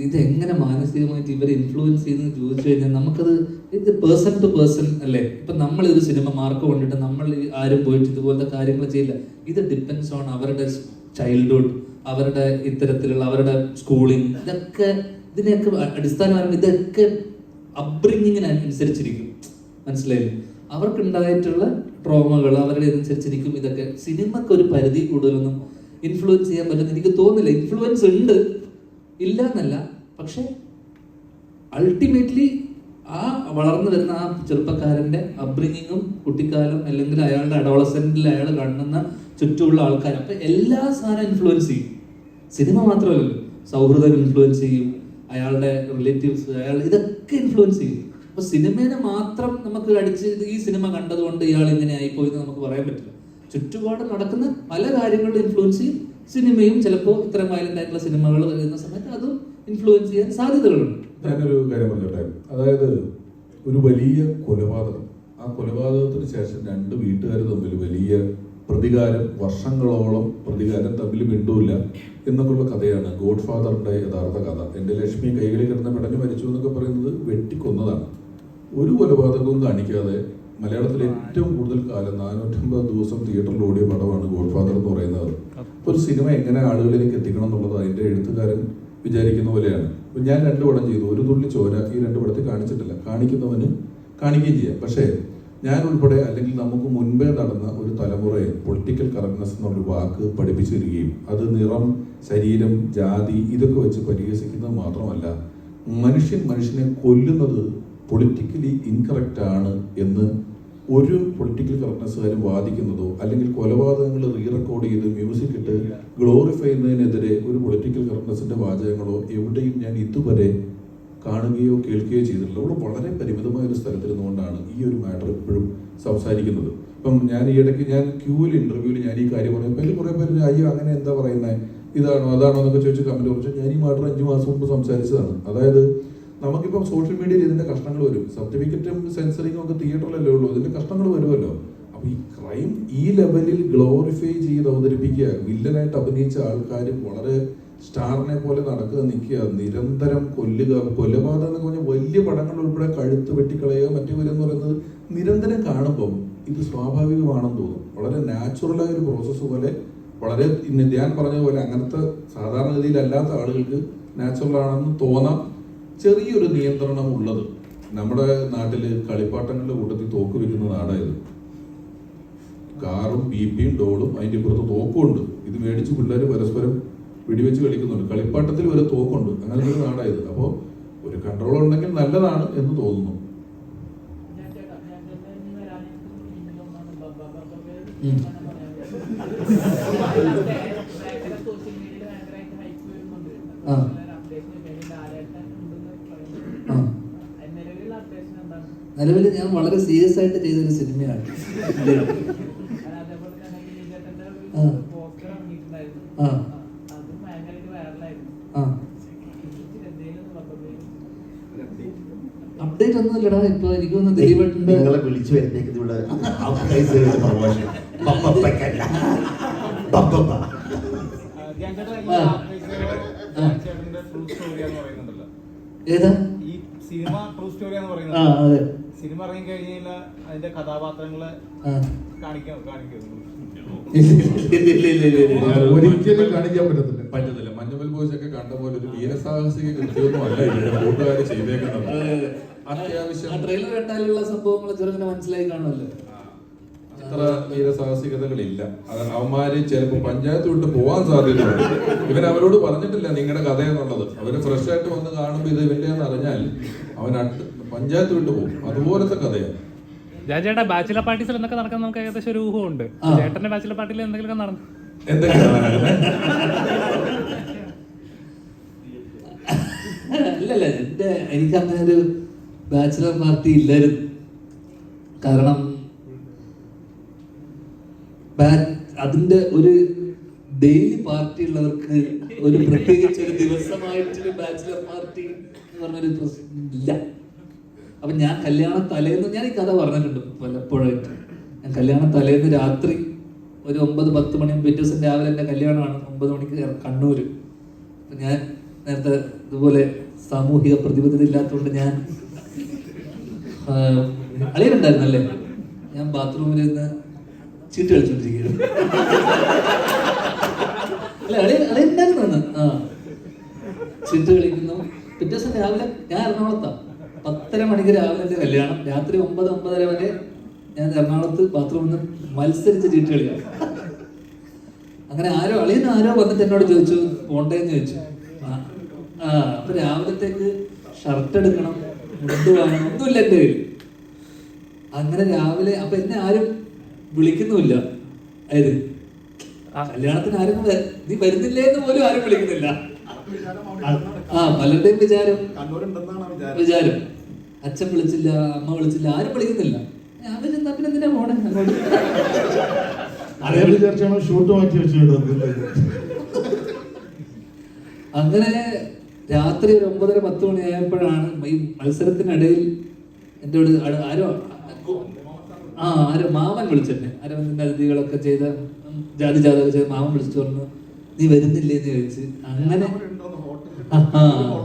ഇതെങ്ങനെ മാനസികമായിട്ട് ഇവരെ ഇൻഫ്ലുവൻസ് ചെയ്യുന്നത് ചോദിച്ചു കഴിഞ്ഞാൽ നമുക്കത് ഇത് പേഴ്സൺ ടു പേഴ്സൺ അല്ലേ. ഇപ്പൊ നമ്മൾ ഒരു സിനിമ മാർക്ക് കൊണ്ടിട്ട് നമ്മൾ ആരും പോയിട്ട് ഇതുപോലത്തെ കാര്യങ്ങൾ ചെയ്യില്ല. ഇത് ഡിപ്പെൻസ് ഓൺ അവരുടെ ചൈൽഡ്ഹുഡ്, അവരുടെ ഇത്തരത്തിലുള്ള അവരുടെ സ്കൂളിംഗ്, ഇതിനെയൊക്കെ അടിസ്ഥാനപരമായി ഇതൊക്കെ അപ്ബ്രിങ്ങിങ്ങിനനുസരിച്ചിരിക്കും. മനസ്സിലായില്ലേ? അവർക്കുണ്ടായിട്ടുള്ള ട്രോമകൾ അവരുടെ അനുസരിച്ചിരിക്കും. ഇതൊക്കെ സിനിമക്ക് ഒരു പരിധി കൂടുതലൊന്നും ഇൻഫ്ലുവൻസ് ചെയ്യാൻ പറ്റുന്ന എനിക്ക് തോന്നുന്നില്ല. ഇൻഫ്ലുവൻസ് ഉണ്ട്, ഇല്ല എന്നല്ല, പക്ഷെ അൾട്ടിമേറ്റ്ലി ആ വളർന്നു വരുന്ന ആ ചെറുപ്പക്കാരന്റെ അപ്ബ്രിങ്ങിങ്ങും കുട്ടിക്കാലം അല്ലെങ്കിൽ അയാളുടെ അഡോളസെന്റിൽ അയാൾ കാണുന്ന ചുറ്റുമുള്ള ആൾക്കാർ, അപ്പൊ എല്ലാ സാധനം ഇൻഫ്ലുവൻസ് ചെയ്യും. സിനിമ മാത്രമല്ലല്ലോ, സൗഹൃദം ഇൻഫ്ലുവൻസ് ചെയ്യും, അയാളുടെ റിലേറ്റീവ്സ്, അയാൾ ഇതൊക്കെ ഇൻഫ്ലുവൻസ് ചെയ്യും. അപ്പൊ സിനിമേനെ മാത്രം നമുക്ക് അടിച്ച് ഈ സിനിമ കണ്ടതുകൊണ്ട് ഇയാൾ ഇങ്ങനെ ആയിപ്പോയി എന്ന് നമുക്ക് പറയാൻ പറ്റില്ല. ചുറ്റുപാട് നടക്കുന്ന പല കാര്യങ്ങളുടെ ഇൻഫ്ലുവൻസ് ചെയ്യും. സിനിമയും ചിലപ്പോൾ ഇത്തരം വയലന്റ് ആയിട്ടുള്ള സിനിമകൾ വരുന്ന സമയത്ത് അതും ഇൻഫ്ലുവൻസ് ചെയ്യാൻ സാധ്യതകളുണ്ട്. ഞാനൊരു കാര്യം പറഞ്ഞോട്ടെ. അതായത് ഒരു വലിയ കൊലപാതകം, ആ കൊലപാതകത്തിന് ശേഷം 2 വീട്ടുകാർ തമ്മിൽ വലിയ പ്രതികാരം, വർഷങ്ങളോളം പ്രതികാരം തമ്മിൽ മിണ്ടൂല്ല എന്നൊക്കെയുള്ള കഥയാണ് ഗോഡ് ഫാദറിന്റെ യഥാർത്ഥ കഥ. എൻ്റെ ലക്ഷ്മി കൈകളിൽ കിടന്ന് പിടഞ്ഞു മരിച്ചു എന്നൊക്കെ പറയുന്നത് വെട്ടിക്കൊന്നതാണ്. ഒരു കൊലപാതകവും കാണിക്കാതെ മലയാളത്തിൽ ഏറ്റവും കൂടുതൽ കാലം 450 ദിവസം തിയേറ്ററിൽ ഓടിയ പടമാണ് ഗോഡ് ഫാദർ എന്ന് പറയുന്നത്. ഒരു സിനിമ എങ്ങനെ ആളുകളിലേക്ക് എത്തിക്കണം എന്നുള്ളത് അതിന്റെ എഴുത്തുകാരൻ വിചാരിക്കുന്ന പോലെയാണ്. ഇപ്പം ഞാൻ 2 പടം ചെയ്തു, ഒരു തുള്ളി ചോര ഈ 2 പടത്തിൽ കാണിച്ചിട്ടില്ല. കാണിക്കുന്നവന് കാണിക്കുകയും ചെയ്യാം. പക്ഷേ ഞാൻ ഉൾപ്പെടെ അല്ലെങ്കിൽ നമുക്ക് മുൻപേ നടന്ന ഒരു തലമുറയെ പൊളിറ്റിക്കൽ കറക്റ്റ്നെസ് എന്നൊരു വാക്ക് പഠിപ്പിച്ചു തരികയും അത് നിറം, ശരീരം, ജാതി ഇതൊക്കെ വെച്ച് പരിഹസിക്കുന്നത് മാത്രമല്ല, മനുഷ്യനെ കൊല്ലുന്നത് പൊളിറ്റിക്കലി ഇൻകറക്റ്റ് ആണ് എന്ന് ഒരു പൊളിറ്റിക്കൽ കറക്റ്റ്നെസ്സുകാരും വാദിക്കുന്നതോ അല്ലെങ്കിൽ കൊലപാതകങ്ങൾ റീറെക്കോർഡ് ചെയ്ത് മ്യൂസിക് ഇട്ട് ഗ്ലോറിഫൈ ചെയ്യുന്നതിനെതിരെ ഒരു പൊളിറ്റിക്കൽ കറക്റ്റ്നെസ്സിന്റെ വാചകങ്ങളോ എവിടെയും ഞാൻ ഇതുവരെ കാണുകയോ കേൾക്കുകയോ ചെയ്തിട്ടില്ല. അവിടെ വളരെ പരിമിതമായ ഒരു സ്ഥലത്തിരുന്നുകൊണ്ടാണ് ഈ ഒരു മാറ്റർ എപ്പോഴും സംസാരിക്കുന്നത്. ഇപ്പം ഞാൻ ഈ ഇടയ്ക്ക് ക്യൂവിൽ ഇന്റർവ്യൂവിൽ ഞാൻ ഈ കാര്യം പറഞ്ഞപ്പോൾ അതിൽ കുറേ പേര് അയ്യോ അങ്ങനെ എന്താ പറയുന്നത്, ഇതാണോ അതാണോ എന്നൊക്കെ ചോദിച്ച് കമന്റ് കുറിച്ച് ഞാൻ ഈ മാറ്റർ 5 മാസം മുമ്പ് സംസാരിച്ചതാണ്. അതായത് നമുക്കിപ്പം സോഷ്യൽ മീഡിയയിൽ ഇതിന്റെ കഷ്ണങ്ങൾ വരും, സർട്ടിഫിക്കറ്റും സെൻസറിങ്ങും ഒക്കെ തിയേറ്ററിലല്ലേ ഉള്ളൂ, ഇതിന്റെ കഷ്ണങ്ങൾ വരുമല്ലോ. അപ്പൊ ഈ ക്രൈം ഈ ലെവലിൽ ഗ്ലോറിഫൈ ചെയ്ത് അവതരിപ്പിക്കുക, വില്ലനായിട്ട് അഭിനയിച്ച ആൾക്കാർ വളരെ സ്റ്റാറിനെ പോലെ നടക്കുക, നിൽക്കുക, നിരന്തരം കൊല്ലുക, കൊലപാതകം എന്നൊക്കെ പറഞ്ഞാൽ വലിയ പടങ്ങൾ ഉൾപ്പെടെ കഴുത്ത് വെട്ടിക്കളയുക മറ്റു വരെന്ന് പറയുന്നത് നിരന്തരം കാണുമ്പം ഇത് സ്വാഭാവികമാണെന്ന് തോന്നും. വളരെ നാച്ചുറലായ ഒരു പ്രോസസ്സ് പോലെ, വളരെ ഞാൻ പറഞ്ഞതുപോലെ അങ്ങനത്തെ സാധാരണഗതിയിലല്ലാത്ത ആളുകൾക്ക് നാച്ചുറൽ ആണെന്ന് തോന്നാം. ചെറിയൊരു നിയന്ത്രണം ഉള്ളത്. നമ്മുടെ നാട്ടില് കളിപ്പാട്ടങ്ങളുടെ കൂട്ടത്തിൽ തോക്ക് വെക്കുന്ന നാടായത്. കാറും ബിപിയും ഡോളും അതിന്റെ ഇപ്പുറത്ത് തോക്കുണ്ട്. ഇത് മേടിച്ച് പിള്ളേർ പരസ്പരം വെടിവെച്ച് കളിക്കുന്നുണ്ട്. കളിപ്പാട്ടത്തിൽ വരെ തോക്കുണ്ട്. അങ്ങനത്തെ ഒരു നാടായത്. അപ്പോൾ ഒരു കൺട്രോൾ ഉണ്ടെങ്കിൽ നല്ലതാണ് എന്ന് തോന്നുന്നു. നിലവിൽ ഞാൻ വളരെ സീരിയസ് ആയിട്ട് ചെയ്തൊരു സിനിമയാണ്. പോസ്റ്റർ ഇറങ്ങിയിട്ടുണ്ടായിരുന്നു. ആ. അത് ഭയങ്കരമായിട്ട് വൈറലായിരുന്നു. ആ അപ്ഡേറ്റ് ഒന്നുമില്ലടാ ഇപ്പൊ എനിക്കൊന്ന് ദിലീപേട്ടൻ്റെ നിങ്ങളെ വിളിച്ചു വരുന്നേക്ക് ഇവിടെ പ്രൊമോഷൻ ഏതാ ഈ സിനിമ ട്രൂ സ്റ്റോറി എന്ന് ആ പറയുന്നത് അതെ സിനിമ ഇറങ്ങി കഴിഞ്ഞാൽ അതിന്റെ കഥാപാത്രങ്ങളെ ആ കാണിക്കും ഒരിക്കലും കാണിക്കാൻ പറ്റത്തില്ല. മഞ്ഞുമൽ ബോയ്സ് ഒക്കെ കണ്ട പോലെ ഒരു വീരസാഹസിക കൃത്യമൊന്നും അല്ല ഇതിന്റെ കൂട്ടുകാര് ചെയ്തേക്കുന്നത്. അത്യാവശ്യം ട്രെയിലർ കണ്ടാലുള്ള സംഭവങ്ങൾ ചെറുങ്ങനെ മനസ്സിലായി കാണുമല്ലോ. അത്ര വീരസാഹസികതകളില്ല. അവന്മാര് ചിലപ്പോ പഞ്ചായത്ത് വിട്ട് പോവാൻ സാധ്യതയുണ്ട്. ഇവൻ അവരോട് പറഞ്ഞിട്ടില്ല നിങ്ങളുടെ കഥ എന്നുള്ളത്. അവര് ഫ്രഷ് ആയിട്ട് വന്ന് കാണുമ്പോ ഇത് ഇവന്റെന്ന് അറിഞ്ഞാൽ അവൻ പഞ്ചായത്ത് വിട്ട് പോകും. അതുപോലത്തെ കഥയാണ്. ചേട്ടാ ബാച്ചിലർ പാർട്ടീസിൽ എന്തൊക്കെ നടക്കുന്നത് നമുക്ക് ഏകദേശം ഒരു ഊഹമുണ്ട്. ചേട്ടന്റെ ബാച്ചിലർ പാർട്ടിയിൽ എന്തെങ്കിലും നടന്നു? അല്ലല്ല എനിക്ക് അങ്ങനെ ഒരു ബാച്ചിലർ പാർട്ടി ഇല്ലായിരുന്നു. കാരണം അതിന്റെ ഒരു ഡെയിലി പാർട്ടി ഉള്ളവർക്ക് ഒരു പ്രത്യേകിച്ച് ഒരു ദിവസമായിട്ടൊരു ബാച്ചിലർ പാർട്ടി എന്ന് പറഞ്ഞൊരു ഇല്ല. അപ്പൊ ഞാൻ കല്യാണ തലേന്ന് ഞാൻ ഈ കഥ പറഞ്ഞിട്ടുണ്ട് പലപ്പോഴായിട്ട്. ഞാൻ കല്യാണ തലേന്ന് രാത്രി ഒരു 9-10 മണി പിറ്റേ ദിവസം രാവിലെ എൻ്റെ കല്യാണമാണ് 9 മണിക്ക് കണ്ണൂര്. അപ്പൊ ഞാൻ നേരത്തെ ഇതുപോലെ സാമൂഹിക പ്രതിബദ്ധത ഇല്ലാത്തതുകൊണ്ട് ഞാൻ അളിയനുണ്ടായിരുന്നല്ലേ, ഞാൻ ബാത്റൂമിൽ നിന്ന് ചീട്ട് കളിച്ചോണ്ടിരിക്കുന്നു. അല്ല അളിയനുണ്ടായിരുന്നു. ആ ചീട്ട് കളിക്കുന്നു. പിറ്റേ ദിവസം രാവിലെ ഞാൻ എറണാകുളത്താണ്. 10:30 മണിക്ക് രാവിലെ എൻ്റെ കല്യാണം. രാത്രി 9-9:30 വരെ ഞാൻ എറണാകുളത്ത് ബാത്റൂമിൽ നിന്ന് മത്സരിച്ച് ചീട്ട് കളിക്കാം. അങ്ങനെ അളിയൻ വന്നിട്ട് എന്നോട് ചോദിച്ചു പോണ്ടേന്ന് ചോദിച്ചു. അപ്പൊ രാവിലത്തേക്ക് ഷർട്ട് എടുക്കണം, മുണ്ട് വാങ്ങണം, ഒന്നുമില്ല എൻ്റെ കയ്യിൽ. അങ്ങനെ രാവിലെ അപ്പൊ എന്നെ ആരും വിളിക്കുന്നുമില്ല. അതായത് കല്യാണത്തിന് ആരും നീ വരുന്നില്ലേ എന്ന് പോലും ആരും വിളിക്കുന്നില്ല. പലരുടെയും വിചാരം അച്ഛൻ വിളിച്ചില്ല, അമ്മ വിളിച്ചില്ല, ആരും വിളിക്കുന്നില്ല. ഞാൻ പിന്നെ എന്തിനാ പോണേ ഷൂട്ട് മാറ്റി വെച്ചു. അങ്ങനെ രാത്രി ഒരു 9-10 മണി ആയപ്പോഴാണ് ഈ മത്സരത്തിനിടയിൽ എൻ്റെ ആരോ മാമൻ വിളിച്ചെന്നെ. അരവിന്ദിന്റെ അതിഥികളൊക്കെ ചെയ്ത ജാതി ജാതക ചെയ്ത മാമൻ വിളിച്ചു പറഞ്ഞു നീ വരുന്നില്ലേ എന്ന് ചോദിച്ച്. അങ്ങനെ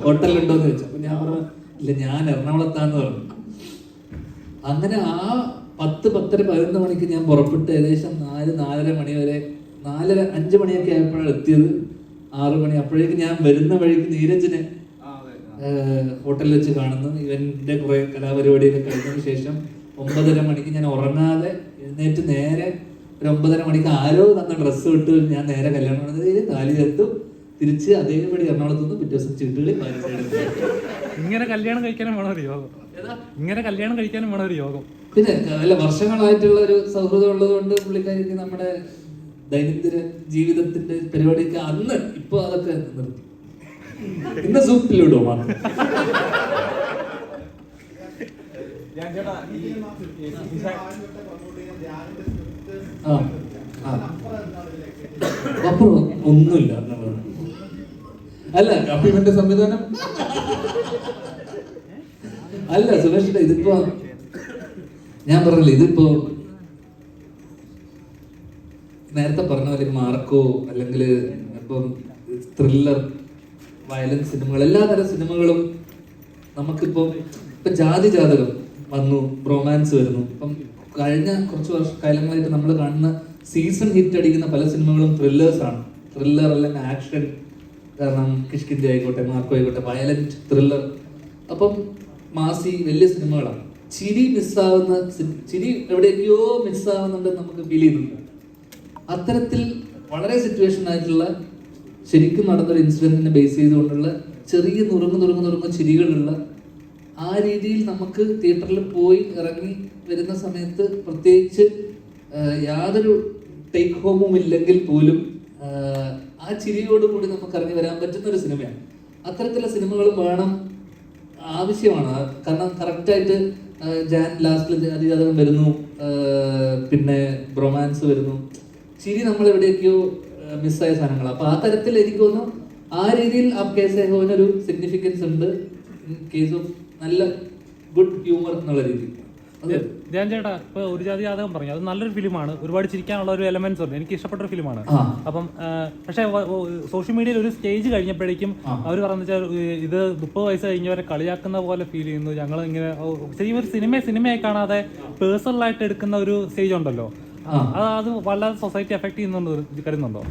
ഹോട്ടലിലുണ്ടോന്ന് ചോദിച്ചു. അപ്പൊ ഞാൻ പറഞ്ഞു ഇല്ല, ഞാൻ എറണാകുളത്താന്ന് പറഞ്ഞു. അങ്ങനെ ആ 10-10:30-11 മണിക്ക് ഞാൻ പുറപ്പെട്ട് ഏകദേശം 4-4:30 മണി വരെ 4-5 മണിയൊക്കെ ആയപ്പോഴാണ് എത്തിയത്. 6 മണി അപ്പോഴേക്കും ഞാൻ വരുന്ന വഴിക്ക് നീരജിനെ ഹോട്ടലിൽ വെച്ച് കാണുന്നു. ഇവന്റെ കുറെ കലാപരിപാടിയൊക്കെ കഴിഞ്ഞതിന് ശേഷം 9:30 മണിക്ക് ഞാൻ ഉറങ്ങാതെ എഴുന്നേറ്റ് നേരെ ഒരു 9:30 മണിക്ക് ആരോ തന്ന ഡ്രസ്സ് വിട്ട് ഞാൻ നേരെ കല്യാണം കാലിയെത്തും. തിരിച്ച് അതേപടി എറണാകുളത്ത് നിന്ന് പിറ്റേ ദിവസം ചീട്ടുകളി ഇങ്ങനെ കല്യാണം കഴിക്കാനും വേണം ഒരു യോഗം. ഇങ്ങനെ കല്യാണം കഴിക്കാനും വേണം ഒരു യോഗം. പിന്നെ നല്ല വർഷങ്ങളായിട്ടുള്ള ഒരു സൗഹൃദം ഉള്ളത് കൊണ്ട് പുള്ളിക്കാരിക്ക് നമ്മുടെ ദൈനംദിന ജീവിതത്തിന്റെ പരിപാടിയൊക്കെ അന്ന് ഇപ്പൊ അതൊക്കെ നിർത്തി. ഇന്ന് സൂപ്പിലിടോ മാത്രം. അപ്പുറം ഒന്നുമില്ല. അല്ല അപ്പൊ ഇവന്റെ സംവിധാനം അല്ല സുരേഷ്, ഇതിപ്പോ ഞാൻ പറഞ്ഞില്ല, ഇതിപ്പോ നേരത്തെ പറഞ്ഞ പോലെ മാർക്കോ അല്ലെങ്കിൽ ഇപ്പം ത്രില്ലർ വയലൻസ് സിനിമകൾ, എല്ലാതരം സിനിമകളും നമുക്കിപ്പോ ഇപ്പൊ ജാതി ജാതകം വന്നു, റൊമാൻസ് വരുന്നു. ഇപ്പം കഴിഞ്ഞ കുറച്ച് കാലങ്ങളായിട്ട് നമ്മൾ കാണുന്ന സീസൺ ഹിറ്റ് അടിക്കുന്ന പല സിനിമകളും ത്രില്ലേഴ്സ് ആണ്. ത്രില്ലർ അല്ലെങ്കിൽ ആക്ഷൻ, കാരണം കിഷ്കിന്തി ആയിക്കോട്ടെ, മാർക്കോ ആയിക്കോട്ടെ, വയലന്റ് ത്രില്ലർ. അപ്പം മാസി വലിയ സിനിമകളാണ്. ചിരി എവിടെയൊക്കെയോ മിസ്സാവുന്നുണ്ടെന്ന് നമുക്ക് ഫീൽ ചെയ്യുന്നുണ്ട്. അത്തരത്തിൽ വളരെ സിറ്റുവേഷൻ ആയിട്ടുള്ള ശരിക്കും നടന്നൊരു ഇൻസിഡന്റിനെ ബേസ് ചെയ്തുകൊണ്ടുള്ള ചെറിയ നുറുങ്ങ് ചിരികളുള്ള ആ രീതിയിൽ നമുക്ക് തിയേറ്ററിൽ പോയി ഇറങ്ങി വരുന്ന സമയത്ത് പ്രത്യേകിച്ച് യാതൊരു ടേക്ക് ഹോമും ഇല്ലെങ്കിൽ പോലും ആ ചിരിയോടുകൂടി നമുക്ക് ഇറങ്ങി വരാൻ പറ്റുന്ന ഒരു സിനിമയാണ്. അത്തരത്തിലുള്ള സിനിമകളും വേണം, ആവശ്യമാണ്. കാരണം കറക്റ്റായിട്ട് ലാസ്റ്റിൽ അതിജാതകം വരുന്നു, പിന്നെ റൊമാൻസ് വരുന്നു, ചിരി നമ്മൾ എവിടെയൊക്കെയോ മിസ്സായ സാധനങ്ങൾ. അപ്പൊ ആ തരത്തിൽ എനിക്ക് തോന്നുന്നു ആ രീതിയിൽ ആ കേസ് ഒരു സിഗ്നിഫിക്കൻസ് ഉണ്ട് കേസ് ഓഫ് നല്ല ഗുഡ് ഹ്യൂമർ എന്നുള്ള രീതി. ധ്യാൻ ചേട്ടാ ഇപ്പൊ ഒരു ജാതി ജാതകം പറഞ്ഞു, അത് നല്ലൊരു ഫിലിമാണ്, ഒരുപാട് ചിരിക്കാനുള്ള ഒരു എലമെന്റ്സ് ഉണ്ട്, എനിക്ക് ഇഷ്ടപ്പെട്ട ഒരു ഫിലിമാണ്. അപ്പം പക്ഷെ സോഷ്യൽ മീഡിയയിൽ ഒരു സ്റ്റേജ് കഴിഞ്ഞപ്പോഴേക്കും അവർ പറഞ്ഞു വെച്ചാൽ ഇത് 30 വയസ്സ് കഴിഞ്ഞവരെ കളിയാക്കുന്ന പോലെ ഫീൽ ചെയ്യുന്നു, ഞങ്ങൾ ഇങ്ങനെ ശരിക്കും ഒരു സിനിമയായി കാണാതെ പേഴ്സണലായിട്ട് എടുക്കുന്ന ഒരു സ്റ്റേജ് ഉണ്ടല്ലോ, അത് വല്ലാതെ സൊസൈറ്റി എഫക്ട് ചെയ്യുന്നുണ്ട് കരുതുന്നുണ്ടോ?